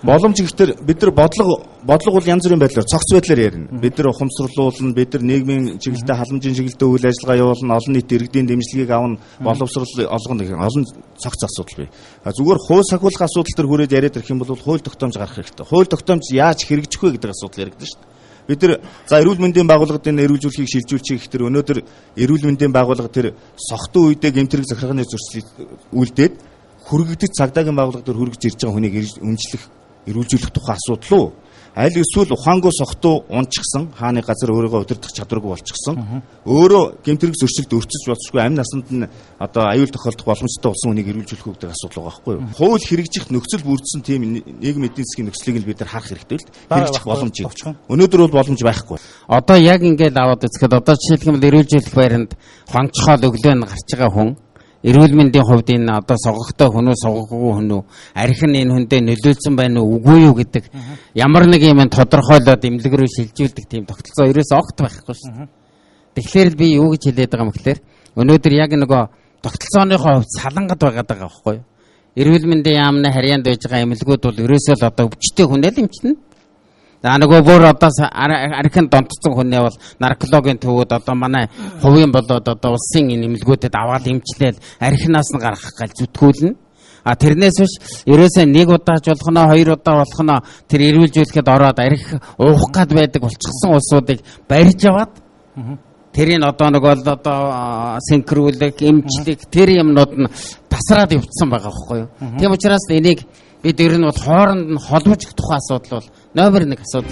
Боломж гэхтэр бид нар бодлого бол янз бүрийн байдлаар цогц байдлаар ярина. Бид нар ухамсарлуулна, бид нар нийгмийн чиглэлтэй халамжийн чиглэлтэй үйл ажиллагаа явуулна, олон нийт иргэдийн дэмжлэгийг авна, боловсрол олгоно гэх олон цогц асуудал бий. Зүгээр хууль сахиулах асуудал төр хүрээд яриад ирэх юм бол хууль тогтоомж гаргах хэрэгтэй. Хууль тогтоомж яаж хэрэгжих вэ гэдэг асуудал яригдана шүү дээ. Бид нар за эрүүл мэндийн байгууллагад энэ эрүүлжүүлэхийг шилжүүлчих гэхтэр өнөөдөр эрүүл мэндийн байгууллага тэр сохтуу үедээ гэмт хэрэг захиргааны зөрчлийг үлдээд хүргэгдэж цагдаагийн байгууллага дээр хүргэж ирж байгаа хүнийг өмчлөх эрүүлжүүлэх тухай асуудал уу? Аль эсвэл ухаангүй сохтуу унчихсан хааны газар өөрийгөө удирдах чадваргүй болчихсон. Өөрөө гэмт хэрэг зөрчилд өрчөж болчихгүй амь насанд нь одоо аюул тохиолдох боломжтой болсон хүнийг эрүүлжүүлэх гэдэг асуудал байгаа байхгүй юу? Хууль хэрэгжих нөхцөл бүрдсэн тийм нийгмийн эдийн засгийн нөхцөлийг л бид нар харах хэрэгтэй л хэрэгжих боломж юм. Өнөөдөр бол боломж байхгүй. Одоо яг ингээд аваад үзэхэд одоо жишээлбэл эрүүлжүүлэх байранд хонцгоол өглөө нь гарч байгаа хүн эрүүл мэндийн хувьд энэ одоо согогтой хүн үү, согоггүй хүн үү, архин энэ хүндээ нөлөөлсөн байна уу, үгүй юу гэдэг ямар нэг юм тодорхойлоод эмнэлэг рүү шилжүүлдэг тийм тогтолцоо ерөөсөө огт байхгүй шүү дээ. Тэгэхээр би юу гэж хэлээд байгаа юм гэхээр өнөөдөр яг нөгөө тогтолцооныхоо хувьд салангад байгаад байгаа байхгүй юу? Эрүүл мэндийн яамны харьяанд байж байгаа эмнэлгүүд бол ерөөсөө л одоо өвчтэй хүнээ л эмчтэн. За нөгөө бүр одоо архин донтцсон хүнээ бол наркологийн төвөд одоо манай хувийн болоод одоо улсын нэмэлгүүдэд аваад имчлээл архинаас нь гаргах гал зүтгүүлнэ. А тэрнээс биш ерөөсөө нэг удаач болгоно, хоёр удаа болгоно тэр эрүүлжүүлэхэд ороод арх уух гад байдаг болчихсон улсуудыг барьж аваад тэрийг одоо нөгөө одоо синхруулэг, эмчлэг тэр юмнууд нь тасраад явцсан байгаа байхгүй юу? Тийм учраас энийг бид ер нь бол хооронд нь холбож тухайн асуудал бол номер 1 асуудал.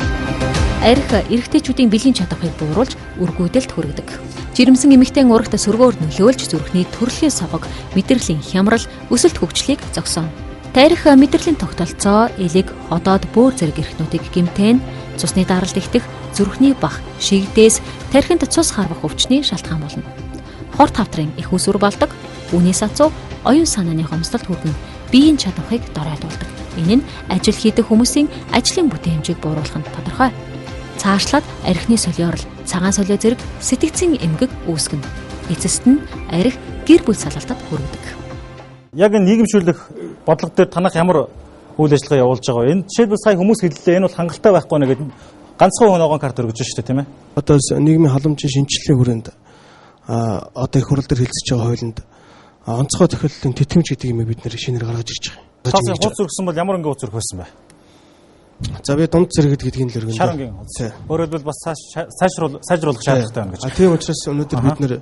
Арх эрэгтэйчүүдийн бэлгийн чадварыг бууруулж үргүүдэлд хүргэдэг. Жирэмсэн эмэгтэйн урагт сөргөөр нөлөөлж зүрхний төрөлхийн совог, мэдрэлийн хямрал, өсөлт хөгжлийг зогсооно. Тарих мэдрэлийн тогтолцоо, элэг, ходоод бөөр зэрэг эрхнүүдийг гэмтэн, цусны даралт ихтэх, зүрхний бах, шигдээс, тархинд цус харвах өвчний шалтгаан болно. Хор тавтрын их усүр болдог, үний сацуу, оюун санааны хомсдолд хүргэн биеийн чадварыг доройтуулдаг. Энэ нь ажил хийдэг хүмүүсийн ажлын бүтээн хэмжээг бууруулах нь тодорхой. Цаашлаад архины солиорол, цагаан солио зэрэг сэтгцийн эмгэг үүсгэнэ. Эцэст нь арх гэр бүл салалтад хүргэдэг. Яг энэ нийгэмшүүлэх бодлого дээр танах ямар үйл ажиллагаа явуулж байгаа вэ? Энэ жишээлбэл сая хүмүүс хэллээ, энэ бол хангалттай байхгүй нэ гэдэг ганцхан хоногоон карт өргөж шүү дээ, тийм ээ. Одоо нийгмийн халамжийн шинжилгээний хүрээнд одоо их хурал дээр хэлцэж байгаа хуулинд онцгой тохиолдлын тэтгэмж гэдэг юм бид нэр шинээр гаргаж ирж байгаа. Таасын хуц зөргсөн бол ямар ингээ хуц зөрөх байсан бэ? За би дунд зэрэг гэдгийг л өргөн. Шарангийн хуц. Өөрөөр хэлбэл бас сайжруулах шаардлагатай байна гэж. Тийм учраас өнөөдөр бид нэр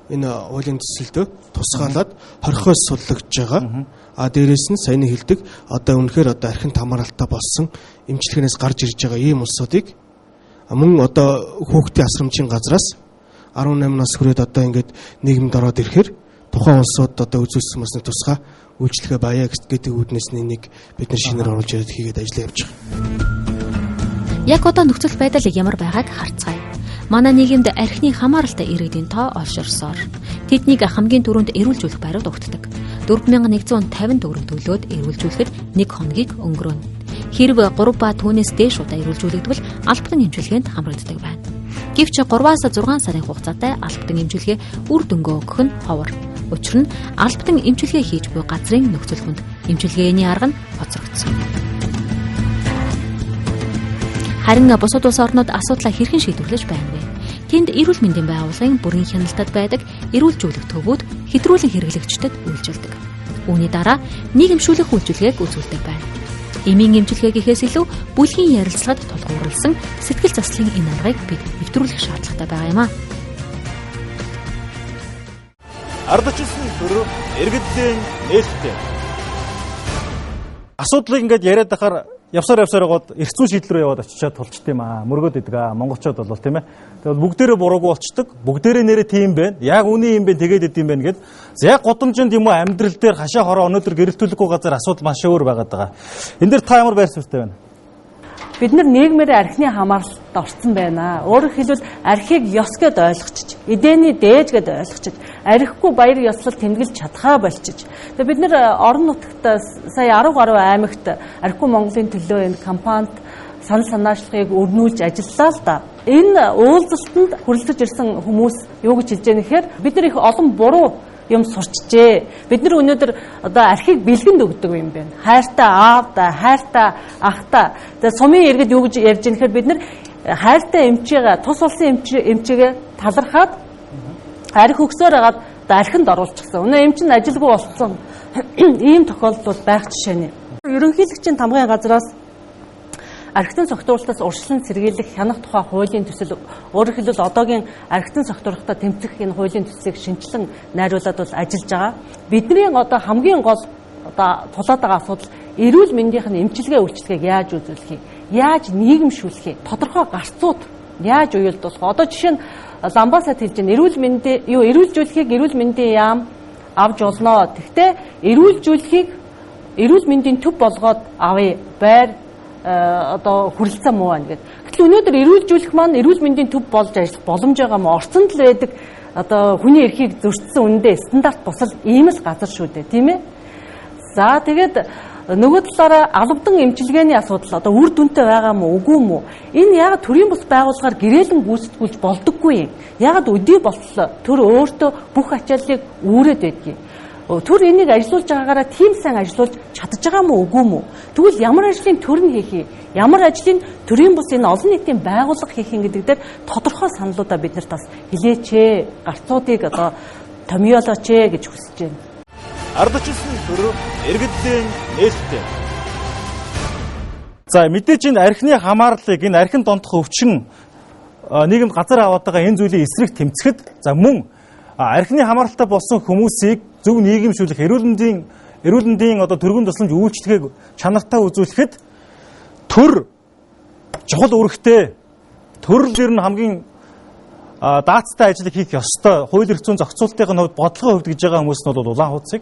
энэ хуулийн төсөлдөө тусгаалаад хорхоос суллагж байгаа. Дээрээс нь саяны хэлдэг одоо үнэхээр одоо архин тамаралтай болсон эмчилгээнээс гарч ирж байгаа ийм улсуудыг мөн одоо хүүхдийн асрамжийн газраас 18 нас хүрээд одоо ингээд нийгэмд ороод ирэхээр тухайн улсууд одоо үзүүлсэн бас нэг тусгай үйлчлэгээ баяа гэдэг үүднээсний нэг бид нар шинээр оруулж ирээд хийгээд ажиллаа явж байгаа. Яг одоо нөхцөл байдал ямар байгааг харцгаая. Манай нийгэмд архины хамааралтай иргэдийн тоо олширсоор тэднийг хамгийн түрүүнд эрүүлжүүлэх баримт өгдөг. 4150 төгрөг төлөөд эрүүлжүүлэхэд 1 хоногийг өнгөрөөнө. Хэрв 3 ба түүнээс дээш удаа эрүүлжүүлэгдвэл албан эмчилгээнд хамрагддаг байна. Гэвч 3-аас 6 сарын хугацаатай албан эмчилгээ үр дүнгээ өгөх нь ховор. Учир нь албан эмчилгээ хийж буй газрын нөхцөл хүнд эмчилгээний арга нь хоцрогдсон. Харин бусад улс орнууд асуудлаа хэрхэн шийдвэрлэж байна вэ? Тэнд эрүүл мэндийн байгууллагын бүрэн хяналтад байдаг эрүүлжүүлэх төвүүд хэтрүүлэн хэрэглэгчдэд үйлчилдэг. Үүний дараа нийгэмшүүлэх үйлчилгээг үзүүлдэг байна. Эмийн эмчилгээ гэхээс илүү бүлгийн ярилцлагад тулгуурласан сэтгэл заслын энэ аргыг бид нэвтрүүлэх шаардлагатай байгаа юм а. Ардчилсан төрөв иргэдийн нээлттэй. Асуудлыг ингээд яриад байхаар явсаар гоод эрх зүйн шийдэл рүү яваад очичаад тулчт юм аа. Мөргөд идэг аа. Монголчууд бол тийм ээ. Тэгвэл бүгдээрээ буруугүй болчдөг. Бүгдээрээ нэрээ тийм байна. Яг үний юм бэ тэгээд идэм байна гэд. Яг гудамжинд юм уу амьдрал дээр хашаа хороо өнөөдөр гэрэлтүүлэхгүй газар асуудал маш өөр байгаад байгаа. Энд дээр та ямар байр суурьтай байна? Бид нар нийгмээр архины хамааралд орсон байна. Өөрөөр хэлбэл архийг ёс гэд ойлгочиж, эдээний дээж гэд ойлгочиж, архихгүй баяр ёслол тэмдэглэж чадхаа болчиж. Тэгээ бид нар орон нутагт сая 10 гаруй аймагт архихгүй Монголын төлөө энэ кампанит санал санаачлагыг өрнүүлж ажиллалаа л да. Энэ уулзалтанд хүрэлцэж ирсэн хүмүүс юу гэж хэлж байгаа нэхээр бид нар их олон буруу юм сурчжээ. Бид нар өнөөдөр одоо архийг бэлгэнд өгдөг юм байна. Хайртай аавда, хайртай ахта. Тэгээ сумын иргэд юу гэж ярьж байгаа нэхээр бид нар хайртай эмчигээ, тус улсын эмчигээ талархаад архи өгсөөр хагаад одоо архинд оруулчихсан. Өнөө эмч нь ажилгүй болсон. Ийм тохиолдол бол байх жишээ нэ. Ерөнхийлөгчийн тамгын газраас архитын согтуурлалтаас урьдчилан сэргийлэх хянах тухай хуулийн төсөл өөрөөр хэлбэл одоогийн архитын согтуурлалтаа тэмцэх энэ хуулийн төслийг шинжилэн найруулад бол ажиллаж байгаа. Бидний одоо хамгийн гол одоо тулаад байгаа асуудал эрүүл мэндийнх нь эмчилгээ үйлчилгээг яаж үзүүлэх юм? Яаж нийгэмшүүлэх юм? Тодорхой гарцууд яаж уялдуулах? Одоо жишээ нь ламбасад хэлж байгаа эрүүлжүүлэхийг эрүүл мэндийн яам авч олноо. Тэгтээ эрүүл мэндийн төв болгоод авъя. Байр одоо хүрэлцэн муу байна гэдэг. Гэтэл өнөөдөр эрүүлжүүлэх маань эрүүл мэндийн төв болж ажиллах боломж байгаа мó орцонд л байдаг одоо хүний эрхийг зөрчсөн үнэндээ стандарт бусал ийм л газар шүү дээ, тийм ээ. За тэгээд нөгөө талаараа албан эмчилгээний асуудал одоо үр дүнтэй байгаа мó үгүй мó энэ яг төрийн бус байгууллагаар гэрээлэн гүйцэтгүүлж болдоггүй юм. Яг өдий болтлоо төр өөртөө бүх ачааллыг үүрээд байдгийг. Төр энийг ажиллуулж байгаагаараа тийм сайн ажиллуулж чадж байгаа мó үгүй мó. Тэгвэл ямар ажлын төр нь хийх юм? Ямар ажлын төрийн бус энэ олон нийтийн байгууллага хийх юм гэдэг дээр тодорхой саналуудаа бид нарт бас хэлээч ээ. Гарцуудыг одоо томьёолооч ээ гэж хүсэж байна. Ардчилсан төрөв иргэдийн нээлттэй. За мэдээж энэ архины хамаарлыг энэ архин дондох өвчин нийгэмд газар аваад байгаа энэ зүйлийн эсрэг тэмцэхэд за мөн архины хамааралтай болсон хүмүүсийг зөв нийгэмшүүлэх эрүүл мэндийн одоо төргөн тусламж үйлчлэгийг чанартай үзүүлэхэд төр чухал үүрэгтэй төрөл ер нь хамгийн даацтай ажлыг хийх ёстой хууль эрх зүйн зохицуулалтын хувьд бодлогын хувьд гэж байгаа хүмүүс нь бол улаан хуудсыг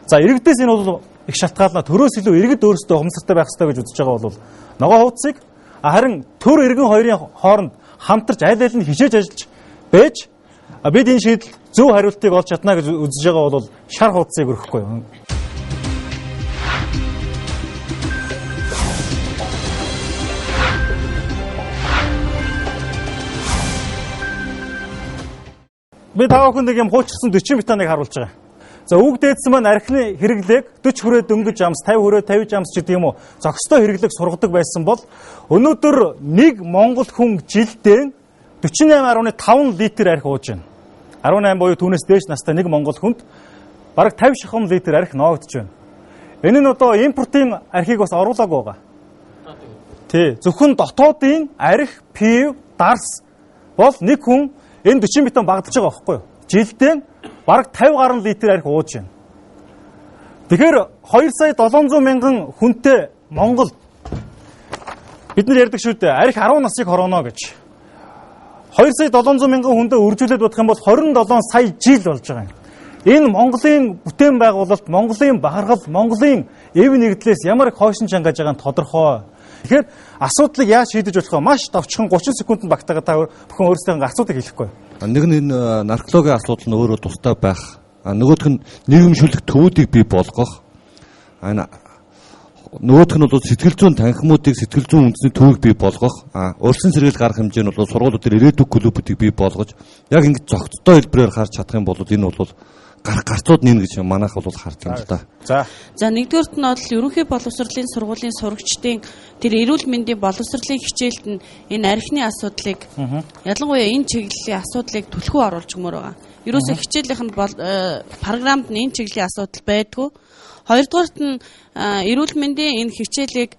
за иргэдээс энэ бол их шалтгаална төрөөс илүү иргэд өөрсдөө ухамсартай байх ёстой гэж үзэж байгаа бол ногоо хуудсыг харин төр иргэн хоёрын хооронд хамтарч аль аль нь хичээж ажиллаж байж бид энэ шийдэл зөв хариултыг олж чадна гэж үзэж байгаа бол шар хуудсыг өргөхгүй юм. Би тав хүн нэг юм хуульчилсан 40 метаныг харуулж байгаа. За үг дээдсэн маань архины хэрэглээг 40 хүрээ дөнгөж амс 50 хүрээ 50 амс ч гэдэг юм уу зохистой хэрэглэг сургадаг байсан бол өнөөдөр нэг монгол хүн жилдээ 48.5 литр архи ууж байна. 18 буюу түүнээс дээш настай нэг монгол хүнд бараг 50 шахам литр архи ноогдож байна. Энэ нь одоо импортын архийг бас оруулаагүй байгаа. Тий, зөвхөн дотоодын архи, пив, дарс бол нэг хүн энэ 40 метан багтаж байгаа байхгүй юу? Жилдээ бараг 50 гаруй литр архи ууж байна. Тэгэхээр 2 сая 700 мянган хүнтэй Монгол Бид нар ярьдаг шүү дээ. Арх 10 насыг хорооно гэж. 2 сая 700 мянган хүндээ үржүүлээд бодох юм бол 27 сая жил болж байгаа юм. Энэ Монголын бүтээн байгуулалт, Монголын бахархал, Монголын эв нэгдлээс ямар их хойшин чангаж байгаа нь тодорхой. Тэгэхээр асуудлыг яаж шийдэж болох вэ? Маш товчхон 30 секундэд багтаага та бүхэн өөрсдөө асуудыг хэлэхгүй. Нэг нь энэ наркологийн асуудал нь өөрөө тустай байх. Нөгөөх нь нийгэмшүүлэх төвүүдийг бий болгох. Нөгөөх нь бол сэтгэл зүйн танхимуудыг сэтгэл зүйн үндэсний төвийг бий болгох. Урьдчилан сэргээл гарах хэмжээ нь бол сургуулиуд дээр ирээдүйг клубүүдийг бий болгож яг ингэж зохицтой хэлбэрээр харж чадах юм бол энэ бол гарцууд нэн гэж манайх бол харж байна л да. За нэгдүгээрт нь бол ерөнхий боловсролын сургуулийн сурагчдын тэр эрүүл мэндийн боловсролын хичээлд нь энэ архины асуудлыг ялангуяа энэ чиглэлийн асуудлыг түлхүү оруулж өгмөр байгаа. Ерөөсөө хичээлийнх нь програмд нь энэ чиглэлийн асуудал байдгүй. Хоёрдугаарт нь эрүүл мэндийн энэ хичээлийг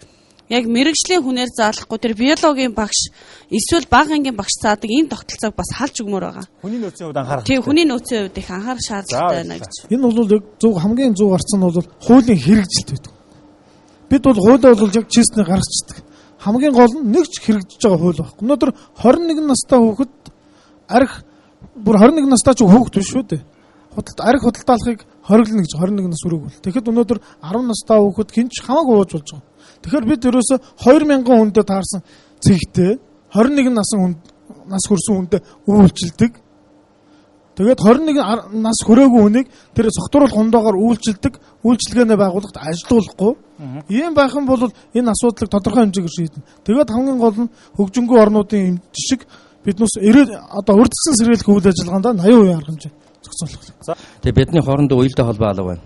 яг мэрэгжлийн хүнээр заалахгүй тэр биологийн багш эсвэл бага ангийн багш заадаг энэ тогтолцоог бас халж өгмөр байгаа. Хүний нөөцийн хувьд анхаарах. Тийм, хүний нөөцийн хувьд их анхаарах шаардлагатай байна гэж. Энэ бол яг хамгийн зөв гарсан нь бол хуулийн хэрэгжилт байдаг. Бид бол хуулиа бол яг честний гаргацдаг. Хамгийн гол нь нэг ч хэрэгжиж байгаа хууль байхгүй. Өнөөдөр 21 настай хүүхэд арх бүр 21 настай ч хүүхэд биш шүү дээ. Арх худалдаалахыг хориглоно гэж 21 нас хүрээгүй. Тэгэхэд өнөөдөр 10 настай хүүхэд хинч хамаагүй ууж болж байгаа. Тэгэхээр бид ерөөсө 2000 хүндэд таарсан цэгтэй 21 нас хүрсэн хүндэд үйлчилдэг. Тэгээд 21 нас хүрээгүй хүнийг тэр согтууруулах хундаагаар үйлчилдэг, үйлчилгээний байгууллагт ажилуулахгүй. Ийм байх юм бол энэ асуудлыг тодорхой хэмжээгээр шийднэ. Тэгээд хамгийн гол нь хөгжингүй орнуудын жишг биднээс одоо урьдчилан сэргийлэх үйл ажиллагаанд 80% арга хэмжээ зохицуулах. Тэгээ бидний хоорондоо уялдаа холбоо алга байна.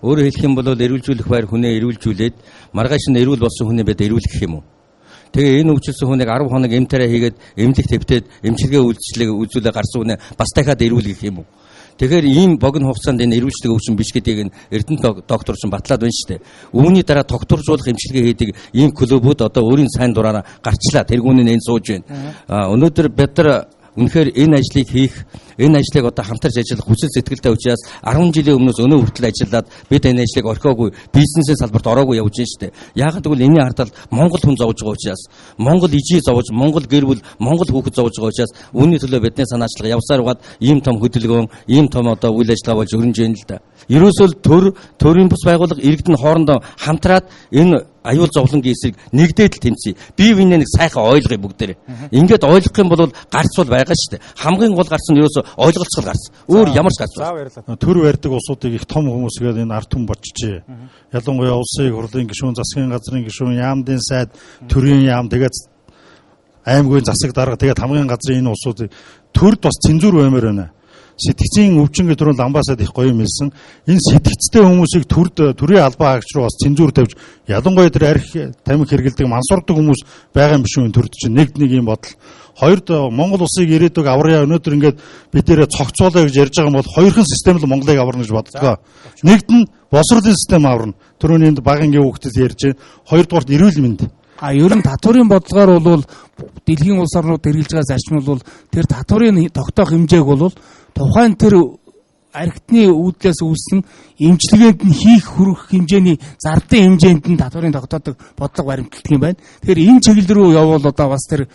Өөрөөр хэлэх юм бол эрүүлжүүлэх байр хүнээ эрүүлжүүлээд маргааш нь эрүүл болсон хүнээ бид эрүүлэх гэх юм уу. Тэгээ энэ өвчлсөн хүнийг 10 хоног эмтараа хийгээд эмнэлэг твтээд эмчилгээ үйлчлэгээ үзүүлээ гарсан хүнээ бас дахиад эрүүлэх юм уу. Тэгэхээр ийм богино хугацаанд энэ эрүүлжлэг өвчин биш гэдгийг Эрдэнэ доктор ч батлаад байна шүү дээ. Үүний дараа докторжуулах эмчилгээ хийдэг ийм клубүүд одоо өөрийн сайн дураараа гарчлаа. Тэргүүнээ энэ сууж байна. Өнөөдөр бид нар үнэхээр энэ ажлыг хийх, энэ ажлыг одоо хамтарч ажиллах хүсэл сэтгэлтэй учраас 10 жилийн өмнөөс өнөө хүртэл ажиллаад бид энэ ажлыг орхиогүй бизнесийн салбарт ороогүй явж байна шүү дээ. Яагаад гэвэл энэний ардал Монгол хүн зовж байгаа учраас, Монгол ижээ зовж, Монгол гэр бүл, Монгол хүүхэд зовж байгаа учраас үүний төлөө бидний санаачлага явсаар угаад ийм том хөдөлгөөн, ийм том одоо үйл ажиллагаа болж өрнөж байна л да. Ерөөсөө төрийн бус байгууллага иргэдэн хоорондоо хамтраад энэ аюул зовлонгийн эсрэг нэгдээд л тэмцэе. Бие биенээ нэг сайхан ойлгоё бүгдээрээ. Ингээд ойлгох юм бол гарцвал байгаа шүү дээ. Хамгийн гол гарц нь ерөөсөө ойлголцол гарц. Өөр ямар ч гарц байна. Төр барьдаг улсуудыг их том хүмүүсгээд энэ ард түмэн болчихжээ. Ялангуяа улсын хурлын гишүүн, засгийн газрын гишүүн, яамдын сайд, төрийн яам тэгээд аймгийн засаг дарга тэгээд хамгийн газрын энэ улсуудыг төрд бас цензур баймаар байна. Сэтгцийн өвчнөд түрүүнд амбасад их гоё юмэлсэн. Энэ сэтгцтэй хүмүүсийг төрийн албан хаагч руу бас цензур тавьж ялангуяа тэр арх тамхи хэрэгэлдэг мансурдаг хүмүүс байгаа юм биш үү төрд чинь нэг юм бодол. Хоёрд Монгол улсыг ирээдүг аврая өнөөдөр ингээд бидээрээ цогцоолоо гэж ярьж байгаа юм бол хоёрхан систем л Монголыг аварна гэж боддгоо. Нэгд нь босролын систем аварна. Түрүүний багангийн хүүхдэд ярьж байна. Хоёрдугаарт эрүүл мэнд. Ер нь татварын бодлогоор бол дэлхийн улс орнууд хэрэгжилж байгаа зарчим бол тэр татварын тогтоох хэмжээг бол тухайн тэр архитны үүдлээс үүссэн эмчилгээнд нь хийх хүрэх хэмжээний зардын хэмжээнд нь татварын тогтоодог бодлого баримталдаг юм байна. Тэгэхээр энэ чиглэл рүү явбал одоо бас тэр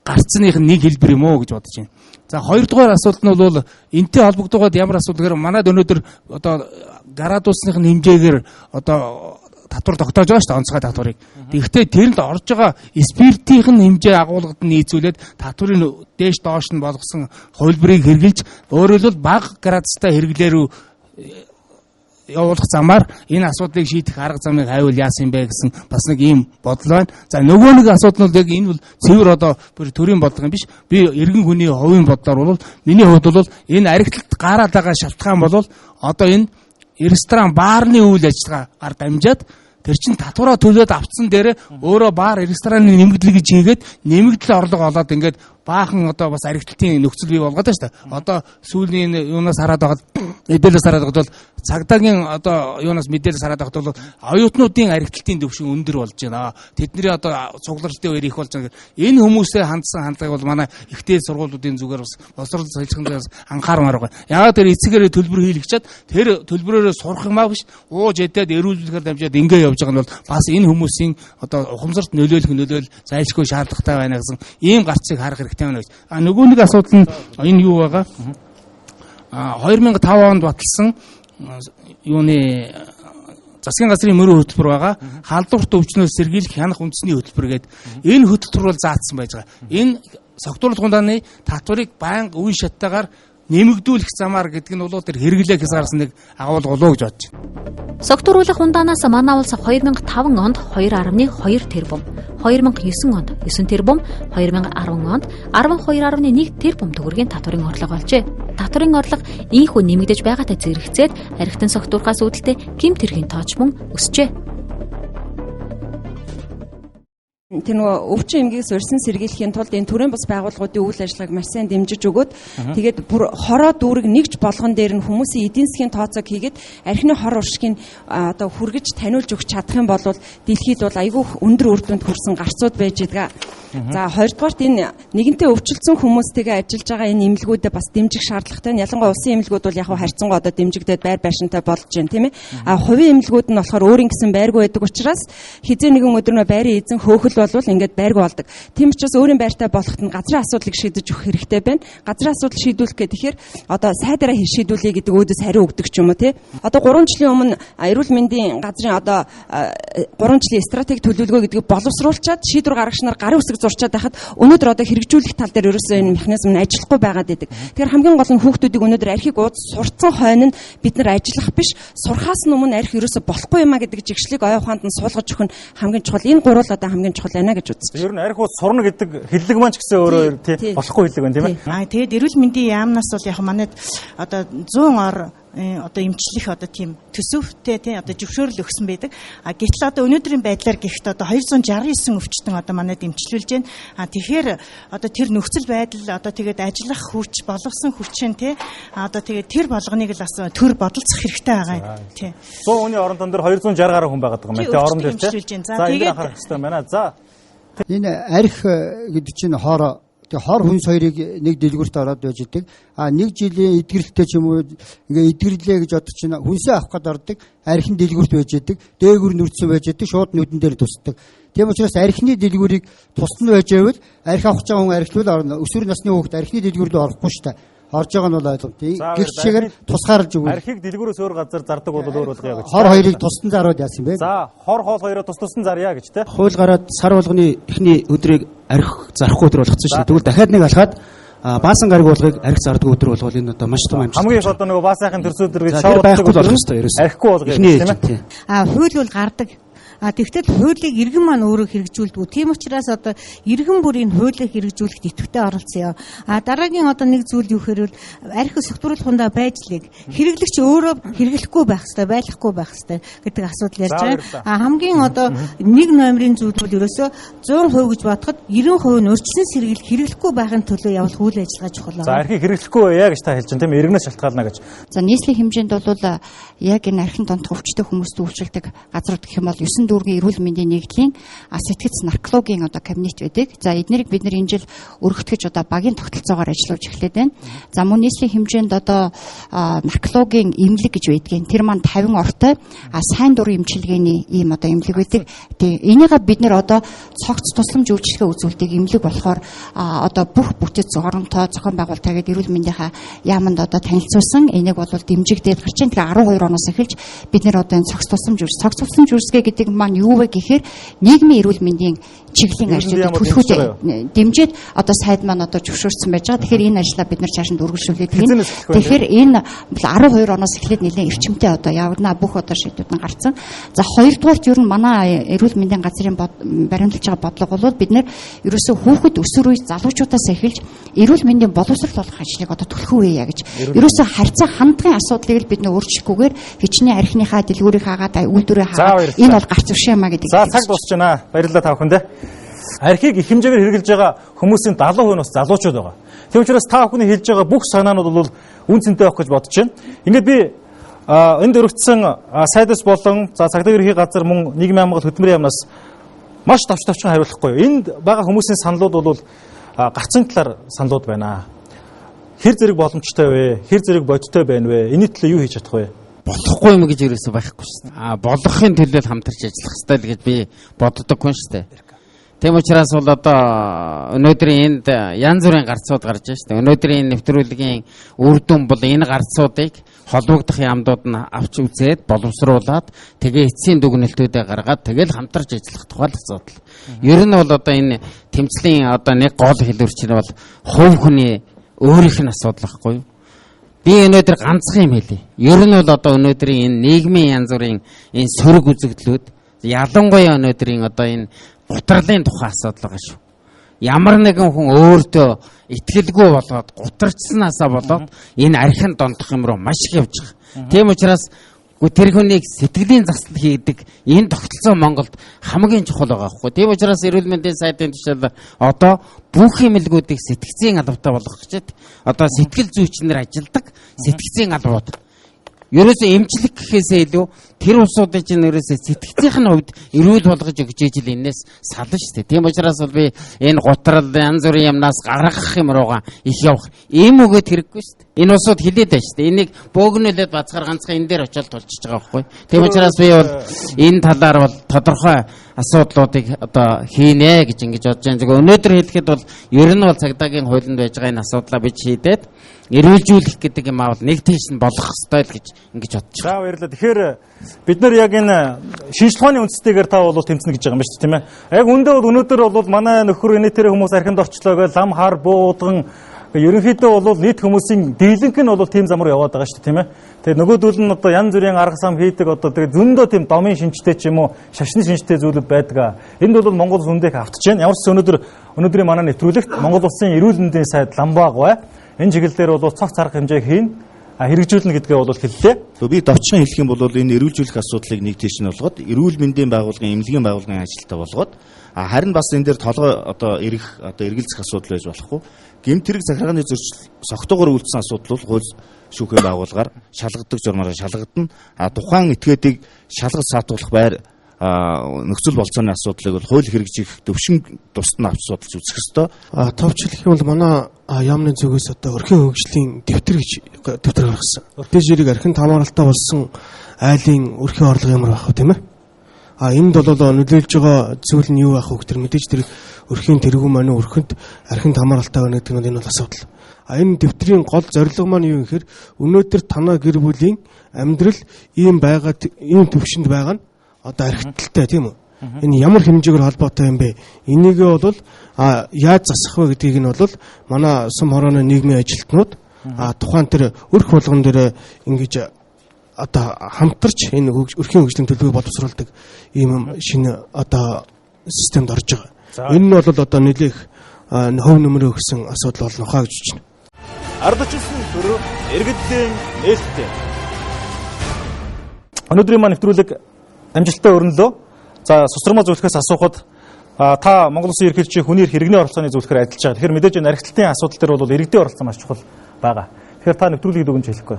гарцных нэг хэлбэр юм уу гэж бодож байна. За хоёрдугаар асуулт нь бол энтэй холбогдоод ямар асуудал гэхээр манайд өнөөдөр одоо градусных хэмжээгээр одоо татвар тогтоож байгаа шүү дээ онцгой татварыг. Тэгэхдээ тэрэнд орж байгаа спиртийн хэмжээ агуулгад нь нийцүүлээд татварын дээш доош нь болгосон хувилбарыг хэрэгжилж өөрөөр хэлбэл бага градустай хэрэглээ рүү явуулах замаар энэ асуудлыг шийдэх арга замыг хайвал яасан юм бэ гэсэн бас нэг ийм бодол байна. За нөгөө нэг асуудал нь яг энэ бол цэвэр одоо төрийн бодлого юм биш. Би иргэн хүний хувийн бодлоор бол миний хувьд бол энэ архитект гараад байгаа шалтгаан бол одоо энэ ресторан баарны үйл ажиллагаагаар дамжаад тэр чин татвараа төлөөд авцсан дээр өөрөө баар рестораны нэмэгдэл гэж хийгээд нэмэгдэл орлого олоод ингээд баахан одоо бас аригтлын нөхцөл бий болгоод байна шүү дээ. Одоо сүүлийн юунаас хараад байгаад мэдээлэлс хараад байгаад бол цагдаагийн одоо юунаас мэдээлэлс хараад байгаад бол оюутнуудын аригтлын төвшин өндөр болж байна. Тэдний одоо цугларалтын үеэр их болж байгаа. Энэ хүмүүсээ хандсан хандлагыг бол манай ихтэй сургуулиудын зүгээр бас боловсрол салхиндаас анхаармаар байгаа. Яагаад тэр эцэгээрээ төлбөр хийлгчаад тэр төлбөрөөрөө сурах юмаа биш ууж идээд эрүүлжлэхээр дамжаад ингээ явж байгаа нь бол бас энэ хүмүүсийн одоо ухамсарт нөлөөлөх зайлшгүй шаардлагатай байна гэсэн ийм гарцыг харах хэрэгтэй байна гэж. Нөгөө нэг асуудал нь энэ юу байгаа? 2005 онд баталсан юуны засгийн газрын мөрөө хөтөлбөр байгаа. Халдварт өвчнөөс сэргийлэх хянах үндэсний хөтөлбөр гэдэг энэ хөтөлбөр бол заасан байж байгаа. Энэ согтууруулах ундааны татварыг байнга үе шаттайгаар нэмэгдүүлэх замаар гэдэг нь бол тэр хэрэглээ хязгаарсан нэг агуулга болоо гэж бодож байна. Согтууруулах ундаанаас манай улс 2005 онд 2.2 тэрбум, 2009 онд 9 тэрбум, 2010 онд 12.1 тэрбум төгрөгийн татварын орлого олжээ. Татварын орлого ийхүү нэмэгдэж байгаатай зэрэгцээд архитан согтуурхаас үүдэлтэй гэмт хэргийн тооч мөн өсжээ. Тэр нөгөө өвчин эмгээс урьсан сэргийлэхийн тулд энэ төрийн бас байгууллагуудын үйл ажиллагааг маш сайн дэмжиж өгөөд тэгээд бүр хороо дүүрэг нэгж болгон дээр нь хүмүүсийн эдийн засгийн тооцоог хийгээд архины хор уршигын одоо хүргэж таниулж өгч чадах юм бол дэлхийд бол айгүй өндөр үр дүнд хүрсэн гарцууд байж байгаа. За хоёрдугаарт энэ нэгэнтээ өвчлөсөн хүмүүстэйгээ ажиллаж байгаа энэ эмнэлгүүдэд бас дэмжих шаардлагатай нь ялангуяа улсын эмнэлгүүд бол яг харьцангуй одоо дэмжигдээд байр байшинтай болж байна тийм ээ. Хувийн эмнэлгүүд нь болохоор өөрийн гэсэн байргүй байдаг учраас хизээ нэгэн өдөр нөө байрын эзэн хөөхөл болвол ингээд байргүй болдог. Тийм учраас өөрийн байртай болоход нь газрын асуудлыг шийдэж өгөх хэрэгтэй байна. Газрын асуудал шийдвүүлэх гэхээр тэгэхээр сайдаараа шийдүүлээ гэдэг өөдөөс хариу өгдөг ч юм уу тий. Одоо 3 жилийн өмнө эрүүл мэндийн газрын 3 жилийн стратеги төлөвлөгөө гэдгийг боловсруулчаад шийдвэр гаргагч нар гарын үсэг зурчаад байхад өнөөдөр одоо хэрэгжүүлэх тал дээр ерөөсөө энэ механизм нь ажиллахгүй байгаад байдаг. Тэгэхээр хамгийн гол нь хүүхдүүдийг өнөөдөр архийг сурцсан хойно нь бид нар ажиллах биш сурхаас өмнө архи ерөөсөө болохгүй юмаа гэдэг жигшлийг оюун ухаанд нь суулгаж өгөх нь хамгийн чухал. Энэ гурвал одоо хамгийн чухал байна гэж үздэг. Ер нь архи ус сурна гэдэг хэллэг маань ч гэсэн өөрөө тий болохгүй хэллэг байна тийм ээ. Тэгээд эрүүл мэндийн яамнаас бол яг манайд одоо 100 ор одоо эмчлэх одоо тийм төсөвтэй тий одоо зөвшөөрөл өгсөн байдаг. Гэтэл одоо өнөөдрийн байдлаар гихт одоо 269 өвчтөн одоо манайд эмчилүүлж байна. Тэгэхээр одоо тэр нөхцөл байдал одоо тэгээд ажиллах хүч болгосон хүчин тий одоо тэгээд тэр болгоныг л бас төр бодолцох хэрэгтэй байгаа юм тий. 100 хүний орондон дээр 260 гаруй хүн байгаа юм байна тий орон дээр тий. За тэгээд анхаарах хэрэгтэй байна. За энэ арх гэдэг чинь хор хүн соёрыг нэг дэлгүүрт ороод байж идэг. Нэг жилийн эдгэрэлтэй ч юм уу ингээ эдгэрлээ гэж бодож чинь хүнсээ авах гээд ордог. Архин дэлгүүрт байж идэг. Дээгүр нүрдсэн байж идэг. Шууд нүдэн дээр тусдаг. Тийм учраас архины дэлгүүрийг тусна байж байвал арх авах гэж байгаа хүн архилуул орно. Өсвөр насны хүүхэд архины дэлгүүр рүү орохгүй шүү дээ. Орж байгаа нь бол ойлгомжтой. Гэх чигээр тусгаарлаж өгвөл архийг дэлгүүрээс өөр газар зардаг бол өөр болгоё гэж. Хор хоёрыг тусдан зарвал яасан бэ? За, хор хоол хоёроо тус-тусдан зарья гэж те. Хууль гараад сар болгоны эхний өдрийг арх зарахгүй өдөр болгоцсон шүү. Тэгвэл дахиад нэг алхаад баасан гариг болгыг арх зардаг өдөр болгол энэ одоо маш том амжилт. Хамгийн их одоо нөгөө баасайхын төрсөдөр гэж шоудаг байхгүй болох ёстой ерөөс. Архигүй болгоё тийм ээ. Хууль бол гардаг. Тэгтэл хуулийг иргэн маань өөрөө хэрэгжүүлдэг. Тийм учраас одоо иргэн бүрийн хуулийг хэрэгжүүлэхэд идэвхтэй оролцсон юм. Дараагийн одоо нэг зүйл юу гэхээр архи согтууруулах хундаа байжлыг хэрэглэгч өөрөө хэрэглэхгүй байх хэрэгтэй, байлгахгүй байх хэрэгтэй гэдэг асуудал ярьж байгаа. Хамгийн одоо нэг номерын зүйл бол ерөөсөө 100% гэж бодоход 90% нь өрчлөн сэргийлэх хэрэглэхгүй байхын төлөө явуулах үйл ажиллагаа чухал. За архийг хэрэглэхгүй яа гэж та хэлж байна тийм ээ. Иргэнээс шалтгаална гэж. За нийслэлийн хэмжээнд бол яг энэ архин дондох өвчтөй хүмүүст үйлчилдэг газрууд гэх юм бол 9 дүүргийн эрүүл мэндийн нэгдлийн сэтгэц наркологийн одоо кабинет байдаг. За эднэрийг бид нар энэ жил өргөтгөж одоо багийн тогтолцоогоор ажиллаж эхлэв байна. За мөн нийслэлийн хэмжээнд одоо наркологийн эмнэлэг гэж байдгийн. Тэр маань 50 ортой сайн дурын эмчилгээний ийм одоо эмнэлэг байдаг. Тэгээ энийгээ бид нар одоо цогц тусламж үйлчилгээ үзүүлдэг эмнэлэг болохоор одоо бүх бүтэц оронтой зохион байгуулалтаа гэдэг эрүүл мэндийнхаа яаманд одоо танилцуулсан. Энийг бол дэмжигдээд гарч ийн. Тэгээ 12 оноос эхэлж бид нар одоо энэ цогц тусламж үйлчилгээ гэдэг маань юу вэ гэхээр нийгмийн эрүүл мэндийн чиглэлийн ажлуудыг төлөхөд дэмжиж одоо сайд маань одоо зөвшөөрсөн байж байгаа. Тэгэхээр энэ ажлаа бид нар цаашид үргэлжлүүлээд байна. Тэгэхээр энэ 12 оноос эхлээд нэлээд эрчимтэй одоо явна бүх одоо шийдвүүд нь гарсан. За хоёрдугаарт ер нь манай эрүүл мэндийн газрын баримталж байгаа бодлого бол бид нар ерөөсөө хүүхэд өсвөр үе залуучуудаас эхэлж эрүүл мэндийн боловсрол болгох ажлыг одоо төлөх үе яа гэж. Ерөөсөө харьцаа хандлагын асуудлыг л бид нэ өөрчлөхгүйгээр хичнээн архиныхаа дэлгүүрийг хаагаад үйлдвэрээ хаагаад энэ бол гарц За цаг дуусч байна. Баярлалаа та бүхэндээ. архийг их хэмжээгээр хэрэгжилж байгаа хүмүүсийн 70% нь бас залуучууд байгаа. Тийм учраас та бүхний хэлж байгаа бүх санаанууд бол үн цэнтэй байх гэж бодож байна. Ингээд би энд өргөцсөн сайдас болон цагдаа ерхий газар мөн нийгмийн хамгаалалт хөтөлмөрийн яамнаас маш товчхон хариулахгүй. Энд байгаа хүмүүсийн саналууд бол гарцын талаар саналууд байна. Хэр зэрэг боломжтой вэ? Хэр зэрэг бодиттой байна вэ? Энэний төлөө юу хийж чадах вэ? Болохгүй юм гэж ерөөсөө байхгүй шүү дээ. Болохын төлөө хамтарч ажиллах хэрэгтэй л гэж би боддоггүй шүү дээ. Тийм учраас бол одоо өнөөдрийн энд янз бүрийн гарцууд гарч байна шүү дээ. Өнөөдрийн нэвтрүүлгийн үр дүн бол энэ гарцуудыг холбогдох яамдууд нь авч үзээд боловсруулад тэгээ эцсийн дүгнэлтүүдээ гаргаад тэгэл хамтарч ажиллах тухай л асуудал. Ер нь бол одоо энэ тэмцлийн одоо нэг гол хэлбэрч нь бол хувь хүний өөрийнх нь асуудал байхгүй юу? Би өнөөдөр ганцхан юм хэлье. Ер нь бол одоо өнөөдрийн энэ нийгмийн янз бүрийн энэ сөрөг үзэгдлүүд ялангуяа өнөөдрийн одоо энэ гутралын тухай асуудал байгаа шүү. Ямар нэгэн хүн өөртөө итгэлгүй болоод гутарчснаасаа болоод энэ архин дондох юм руу маш их явж байгаа. Тийм учраас тэр хүнийг сэтгэлийн заслал хийдэг энэ тогтолцоо Монголд хамгийн чухал байгаа байхгүй. Тийм учраас эрүүл мэндийн сайдын тушаал одоо бүх эмнэлгүүдийг сэтгцийн албатай болгох гэж одоо сэтгэл зүйчнэр ажилдаг сэтгцийн албууд. Ерөөсөө эмчлэг гэхээсээ илүү тэр улсуудын чинь ерөөсөө сэтгцийн хувьд эрүүл болгож өгч ижил энэс сална шүү дээ. Тийм учраас бол би энэ гутрал янз бүрийн юмнаас гаргах юм руугаа их явах. Ийм өгөөд хэрэггүй шүү дээ. Энэ улсууд хилээд байна шүү дээ. Энийг бөөгнөлөд бацгаар ганцхан энэ дээр очиод тулчиж байгаа байхгүй. Тийм учраас би бол энэ талаар бол тодорхой асуудлуудыг одоо хийнэ гэж ингэж бодож байна. Зөвхөн өнөөдөр хэлэхэд бол ер нь бол цагдаагийн хуулинд байж байгаа энэ асуудлаа бид шийдээд эрүүлжүүлэх гэдэг юм аавал нэг тийш нь болох ёстой л гэж ингэж бодож байна. За баярлалаа. Тэгэхээр бид нар яг энэ шинжлэх ухааны үндэстэйгээр та бол тэмцэнэ гэж байгаа юм байна шүү дээ, тийм ээ. Яг үндэ бол өнөөдөр бол манай нөхөр инээтэй хүмүүс архинд орчлоо гэж лам хар буудган ерөнхийдөө бол нийт хүмүүсийн дийлэнх нь бол тийм зам руу яваад байгаа шүү дээ, тийм ээ. Тэгээд нөгөөдөл нь одоо янз бүрийн арга зам хийдэг одоо тэгээд зөндөө тийм домын шинжтэй ч юм уу шашны шинжтэй зүйлүүд байдаг. Энд бол Монгол үндэх автж байна. Ямар ч өнөөдрийн манай нэвтрүүлэгт Монгол улсын эрүүл мэндийн сайд Ламбаг бай. Энэ чиглэлээр бол цогц арга хэмжээг хийн хэрэгжүүлнэ гэдгээ бол хэллээ. Би довчхон хэлэх юм бол энэ эрүүлжүүлэх асуудлыг нэг тийш нь болгоод эрүүл мэндийн байгууллагын эмнэлгийн байгууллагын ажилтнаа болгоод харин бас энэ дээр толгой одоо эргэлзэх асуудал байж болохгүй. Гэмт хэрэг захиргааны зөрчил согтоогоор үйлдсэн асуудал бол хууль шүүхийн байгууллагаар шалгадаг журмаараа шалгадана. Тухайн этгээдийг шалгаж саатуулах байр нөхцөл болцооны асуудлыг бол хууль хэрэгжих төвшин тусад нь авч судалж үзэх ёстой. Товчлох юм бол манай яамны зүгээс одоо өрхийн хөгжлийн дэвтэр гаргасан. Дэж зэрэг архин хамааралтай болсон айлын өрхийн орлого ямар байх вэ, тийм ээ? Энд бол нөлөөлж байгаа зүйл нь юу байх вэ гэхээр мэдээж тэр өрхийн тэргүүн маань өрхөнд архинд хамааралтай байна гэдэг нь энэ бол асуудал. Энэ дэвтрийн гол зорилго маань юу гэхээр өнөөдөр танаа гэр бүлийн амьдрал ийм төвшөнд байгаа нь одоо архитекттай тийм үү? Энэ ямар хэмжээгээр холбоотой юм бэ? Энийгээ бол яаж засах вэ гэдгийг нь бол манай сум хорооны нийгмийн ажилтнууд тухайн тэр өрх болгон дээр ингэж одоо хамтарч энэ өрхийн хөгжлийн төлөвийг боловсруулдаг ийм шинэ одоо системд орж байгаа. Энэ нь бол одоо нэлээх хөв нөмрөө өгсөн асуудал болно хаа гэж байна. Ардчилсан төрөө иргэдлийн нээлттэй. Өнөөдрийн маань нэвтрүүлэг амжилттай өрнөлөө. За сусрмаа зөвлөхөөс асуухад та Монгол Улсын ерөнхийлөгчийн хүний хэрэгний оролцооны зөвлөхөр адилж байгаа. Тэгэхээр мэдээж энэ архитектийн асуудал төр бол иргэдийн оролцоо маш чухал байгаа. Тэгэхээр та нэвтрүүлгийг дүгнж хэлэхгүй.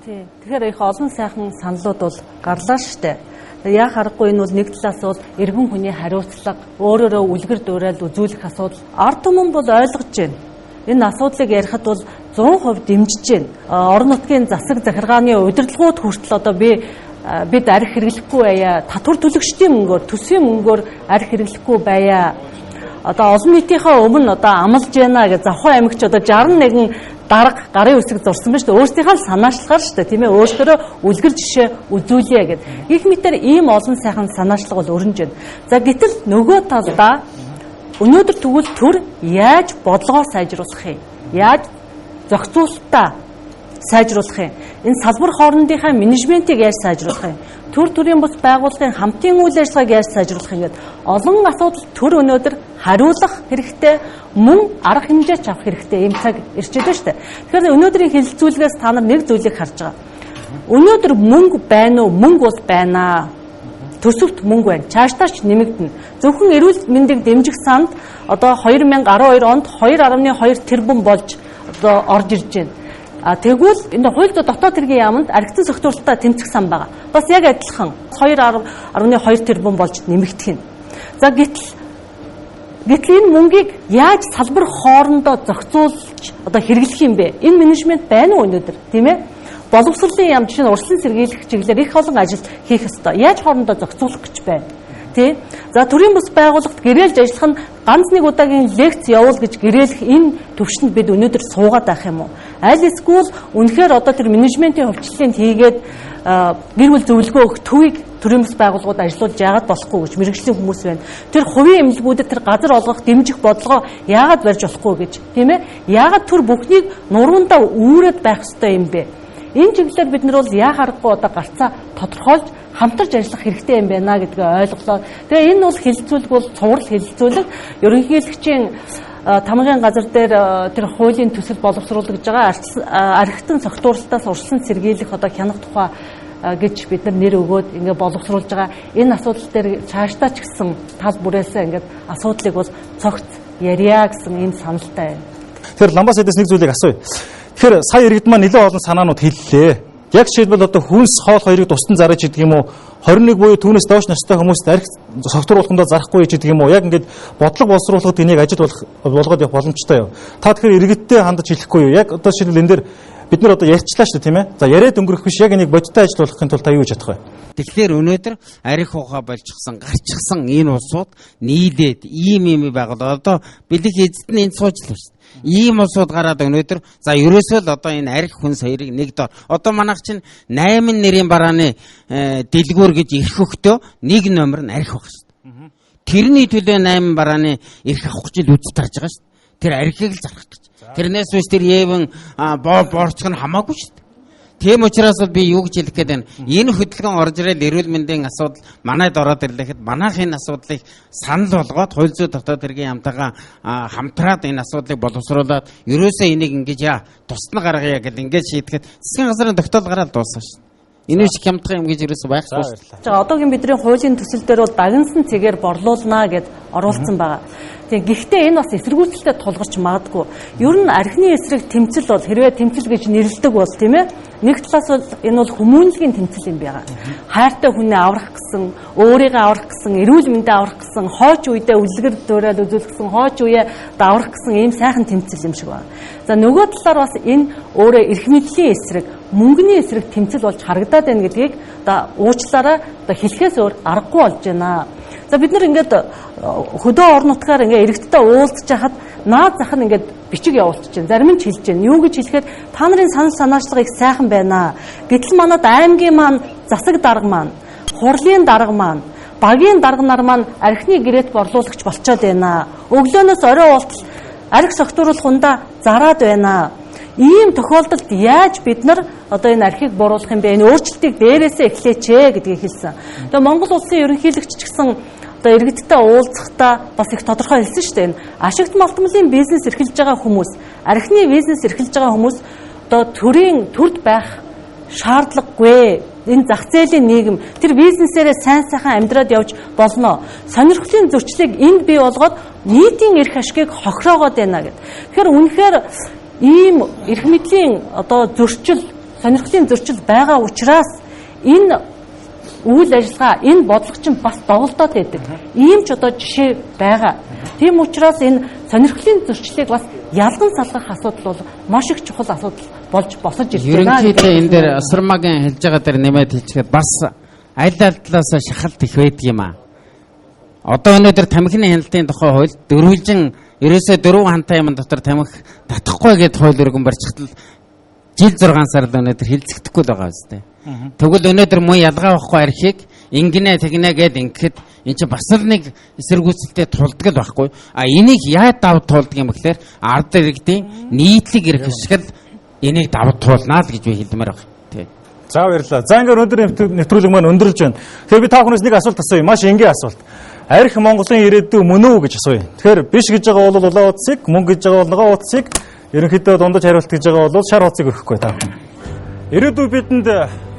Тий. Тэгэхээр их олон сайхан саналууд бол гарлаа штэ. Яг харахгүй энэ бол нэг талаас бол иргэн хүний хариуцлага, өөрөөрөө үлгэр дуурайл үзүүлэх асуудал. Ард түмэн бол ойлгож байна. Энэ асуудлыг ярихад бол 100% дэмжиж байна. Орон нутгийн засаг захиргааны удирдлагууд хүртэл одоо бид арх хэрэглэхгүй байя, татвар төлөгчдийн мөнгөөр, төсвийн мөнгөөр арх хэрэглэхгүй байя. Одоо олон нийтийнхээ өмнө одоо амлаж байна гэж Завхан аймагч одоо 61 дарга гарын үсэг зурсан байна шүү дээ. Өөрсдийнхээ л санаачлагаар шүү дээ, тийм ээ. Өөрсдөө үлгэр жишээ үзүүлье гэд. Их мэтэр ийм олон сайхан санаачлага бол өрнөж байна. За гэтэл нөгөө талдаа өнөөдөр тэгвэл төр яаж бодлогоо сайжруулах юм? Яаж зохицуулалтаа сайжруулах юм? Энэ салбар хоорондынхаа менежментийг яаж сайжруулах юм? Төр төрийн бус байгууллагын хамтын үйл ажиллагааг яаж сайжруулах юм гээд олон асуудал төр өнөөдөр хариулах хэрэгтэй, мөн арга хэмжээч авах хэрэгтэй ийм цаг ирчээд байна шүү дээ. Тэгэхээр өнөөдрийн хэлэлцүүлгээс та нар нэг зүйлийг харж байгаа. Өнөөдөр мөнгө байна уу? Мөнгө бол байна. төсөвт мөнгө байна. Цаашдаач нэмэгдэнэ. Зөвхөн эрүүл мэндийг дэмжих санд одоо 2012 онд 2.2 тэрбум болж одоо орж ирж байна. Тэгвэл энэ хууль дотоод хэргийн яамд архитектурын согтуурлалтаа тэмцэх сан байгаа. Бас яг адилхан 2.2 тэрбум болж нэмэгдэх нь. За гэтэл энэ мөнгийг яаж салбар хоорондоо зохицуулж одоо хэрэглэх юм бэ? Энэ менежмент байна уу өнөөдөр, тийм ээ? Боловсролын яам жишээ нь урьдчилан сэргийлэх чиглэлээр их олон ажил хийх ёстой. Яаж хоорондоо зохицуулах гэж байна? Тий. За төрийн бас байгууллагт гэрээлж ажиллах нь ганц нэг удаагийн лекц явуул гэж гэрээлэх энэ төвшөнд бид өнөөдөр суугаад байх юм уу? Аль эсвэл үнэхээр одоо тэр менежментийн хөвчлөлийг хийгээд гэр бүл зөвлөгөө өгөх төвийг төрийн бас байгууллагууд ажиллуулж яагаад болохгүй гэж мэргэжлийн хүмүүс байна. Тэр хувийн эмнэлгүүдэд тэр газар олгох дэмжих бодлогоо яагаад барьж болохгүй гэж, тийм ээ? Яагаад тэр бүхнийг нуруундаа үүрээд байх ёстой юм бэ? Энэ чиглэлээр бид нар бол яа харахгүй одоо гарцаа тодорхойлж хамтарч ажиллах хэрэгтэй юм байна гэдгээ ойлголоо. Тэгээ энэ бол хилцүүлэг бол цуврал хилцүүлэг. Ерөнхийлөгчийн тамгын газар дээр тэр хуулийн төсөл боловсруулагдж байгаа архитектурын согтуурлалтаас урьдчилан сэргийлэх одоо хянах тухай гэж бид нар нэр өгөөд ингээ боловсруулж байгаа. Энэ асуудал дээр цаашдаа ч гэсэн тал бүрээсээ ингээ асуудлыг бол цогц ярья гэсэн ийм саналтай байна. Тэгэхээр Ламбас эдээс нэг зүйлийг асууя. Тэгэхээр сая иргэд маань нэлээд олон санаанууд хэллээ. Яг жишээлбэл одоо хүнс хоол хоёрыг тусдан зарж идэг юм уу? 21 буюу түүнээс доош настай хүмүүст арх согтууруулахындаа зарахгүй гэж идэг юм уу? Яг ингээд бодлого боловсруулахад энийг ажил болгоод явах боломжтой юу? Та тэгэхээр иргэдтэй хандаж хэлэхгүй юу? Яг одоо жишээлбэл энэ дээр бид нар одоо ярьчлаа шүү дээ, тийм ээ? За яриад өнгөрөх биш, яг энийг бодиттой ажиллуулахын тулд та юу гэж чадах вэ? Тэгэхээр өнөөдөр арх ухаа болчихсон, гарчихсан энэ улсууд нийлээд ийм байгуулаа. Одоо бэлэг эзэд нь энэ суучлаа шүү. Ийм улсууд гараад өнөөдөр за ерөөсөө л одоо энэ арх хүнс хоёрыг нэг дор одоо манайх чинь 8 нэрийн барааны дэлгүүр гэж ирэх өгтөө нэг номер нь арх баг шүү дээ. Тэрний төлөө 8 барааны ирэх авах гэж үз тарж байгаа шүү дээ. Тэр архийг л зарах гэж. Тэрнээс биш тэр Евэн борцох нь хамаагүй шүү дээ. Тийм учраас би юу гэж хэлэх гээд байна. Энэ хөдөлгөөн орж ирээд эрүүл мэндийн асуудал манайд ороод ирлэхэд манайх энэ асуудлыг санал болгоод хууль зүйн дотоод хэргийн яамтайгаа хамтраад энэ асуудлыг боловсруулад ерөөсөө энийг ингэж тусна гаргая гэд ингэж шийдэхэд засгийн газрын тогтоол гараад дууссан шүү. Энэ шиг хямдхан юм гэж ерөөсөө байхгүй шүү. За одоогийн бидний хуулийн төсөл дээр бол дагнсан цэгээр борлуулнаа гэд оруулсан байгаа. Тэгээ гэхдээ энэ бас эсэргүүцэлтэд тулгарч магадгүй. Ер нь архины эсрэг тэмцэл бол хэрвээ тэмцэл гэж нэрлэдэг бол тийм ээ. Нэг талаас бол энэ бол хүмүүнлэгийн тэмцэл юм байна. Хайртай хүнээ аврах гэсэн, өөрийгөө аврах гэсэн, эрүүл мэндээ аврах гэсэн, хойч үедээ үлгэр дуурайд үзүүлэх гэсэн, хойч үеэ даврах гэсэн ийм сайхан тэмцэл юм шиг байна. За нөгөө талаар бас энэ өөрөө эрх мэдлийн эсрэг, мөнгөний эсрэг тэмцэл болж харагдаад байна гэдгийг одоо уучлаарай одоо хэлэхээс өөр аргагүй болж байна. За бид нар ингээд хөдөө орон нутгаар ингээд иргэдтэй уулзч хахад наад зах нь ингээд бичиг явуулчих чинь зарим нь хэлж байна. Юу гэж хэлэхэд та нарын санал санаачлага их сайхан байна. Гэтэл манад аймгийн маань засаг дарга маань, хурлын дарга маань, багийн дарга нар маань архины гэрээт борлуулагч болчиход байна. Өглөөнөөс орой уултал арх согтууруулахундаа зараад байна. Ийм тохиолдолд яаж бид нар одоо энэ архийг бууруулах юм бэ? Энэ өөрчлөлтийг дээрээсээ эхлээч гэдгийг хэлсэн. Тэгээ Монгол улсын ерөнхийлөгч ч гэсэн одоо иргэдтэй уулзахдаа бас их тодорхой хэлсэн шүү дээ. Ашигт малтмалын бизнес эрхэлж байгаа хүмүүс, архины бизнес эрхэлж байгаа хүмүүс одоо төрийн төрд байх шаардлагагүй. Энэ зах зээлийн нийгэм тэр бизнесээрээ сайн сайхан амьдраад явж болно. Сонирхлын зөрчлийг энд бий болгоод нийтийн эрх ашгийг хохироогоод байна гэдэг. Тэгэхээр үнэхээр ийм эрх мэдлийн одоо зөрчил, сонирхлын зөрчил байгаа учраас энэ үйл ажиллагаа, энэ бодлого чинь бас доголдоод байдаг. Ийм ч одоо жишээ байгаа. Тийм учраас энэ сонирхлын зөрчлийг бас ялган салгах асуудал бол маш их чухал асуудал болж босож ирж байна. Ерөнхийдөө энэ дээр Асармагийн хэлж байгаа дээр нэмээд хэлчихэд бас аль талаас шахалт их байдаг юм аа. Одоо өнөөдөр тамхины хяналтын тухай хууль дөрвөлжин ерөөсөө 4 хантай юм дотор тамхи татахгүй гэд хууль өргөн барьчихтал жил 6 сард өнөөдөр хилцэгдэхгүй л байгаа үстэй. Тэгвэл өнөөдөр муу ялгаа байхгүй архийг ингэнэ тэгнэ гэд ингэхэд эн чинь бас л нэг эсэргүүцэлтэй тулдаг л байхгүй. Энийг яаж давд тулдаг юм гэхээр ард иргэдийн нийтлэг эрх ашигт энийг давд туулнаа л гэж би хэлмээр байна. За баярлалаа. За ингээд өнөөдөр нэвтрүүлэг маань өндөрлж байна. Тэгэхээр би та бүхнээс нэг асуулт асууя. Маш энгийн асуулт. Арх Монголын ирээдүй мөн үү гэж асууя. Тэгэхээр биш гэж байгаа бол улаан утсыг, мөн гэж байгаа бол ногоон утсыг, ерөнхийдөө дундаж хариулт гэж байгаа бол шар утсыг өрөхгүй та. Ирээдүй бидэнд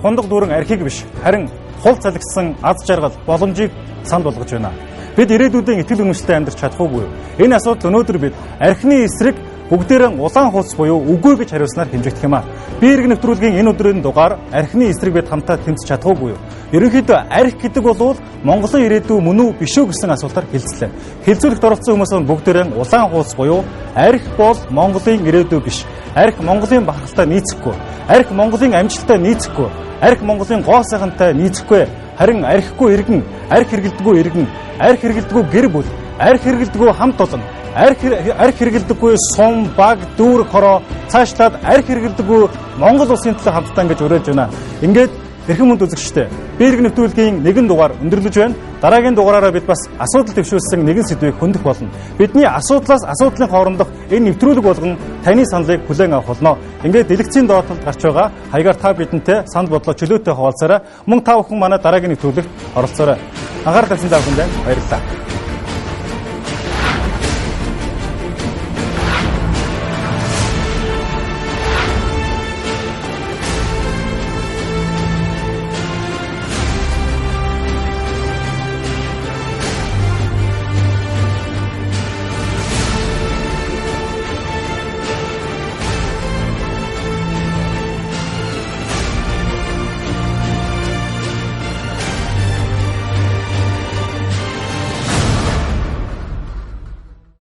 хундаг дүүрэн архийг биш, харин хул залгсан аз жаргал боломжийг санд болгож байна. Бид ирээдүйдээ итгэл үнэмшилтэй амьдрч чадах уугүй юу? Энэ асуудал өнөөдөр бид архины эсрэг бүгдээрээ улаан хуудас буюу үгүй гэж хариулснаар хэмжигдэх юм аа. Би иргэн нэвтрүүлгийн энэ өдрийн дугаар архины эсрэг бид хамтаа тэмцэж чадах уугүй юу? Ерөнхийдөө арх гэдэг бол Монголын ирээдүй мөн үү биш үү гэсэн асуултаар хэлцлээ. Хэлцүүлэгт оролцсон хүмүүс нь бүгдээрээ улаан хуудас буюу арх бол Монголын ирээдүй биш. Арх Монголын бахархалтай нийцэхгүй. Арх Монголын амжилттай нийцэхгүй. Арх Монголын гоо сайхантай нийцэхгүй. Харин архихгүй иргэн, арх хэрэгэлдэггүй иргэн, арх хэрэгэлдэггүй гэр бүл, арх хэрэгэлдэггүй хамт олон, арх хэрэгэлдэггүй сум, баг, дүүр, хороо цаашлаад арх хэрэгэлдэггүй Монгол улсын төлөө хамтдаа ингэж уриалж байна. Ингээд эрхэм хүнд үзэгчтэй би иргэн нэвтрүүлгийн нэгэн дугаар өндөрлөж байна. Дараагийн дугаараараа бид бас асуудал төвшүүлсэн нэгэн сэдвийг хөндөх болно. Бидний асуудлын хоорондох энэ нэвтрүүлэг болгон таны саналыг хүлээн авах болно. Ингээд дэлгэцийн доотлолд гарч байгаа хаягаар та бидэнтэй санал бодлоо чөлөөтэй хуваалцаарай. Мөн та бүхэн манай дараагийн нэвтрүүлэгт оролцоорой. Анхаарал тавьсан та бүхэнд баярлалаа.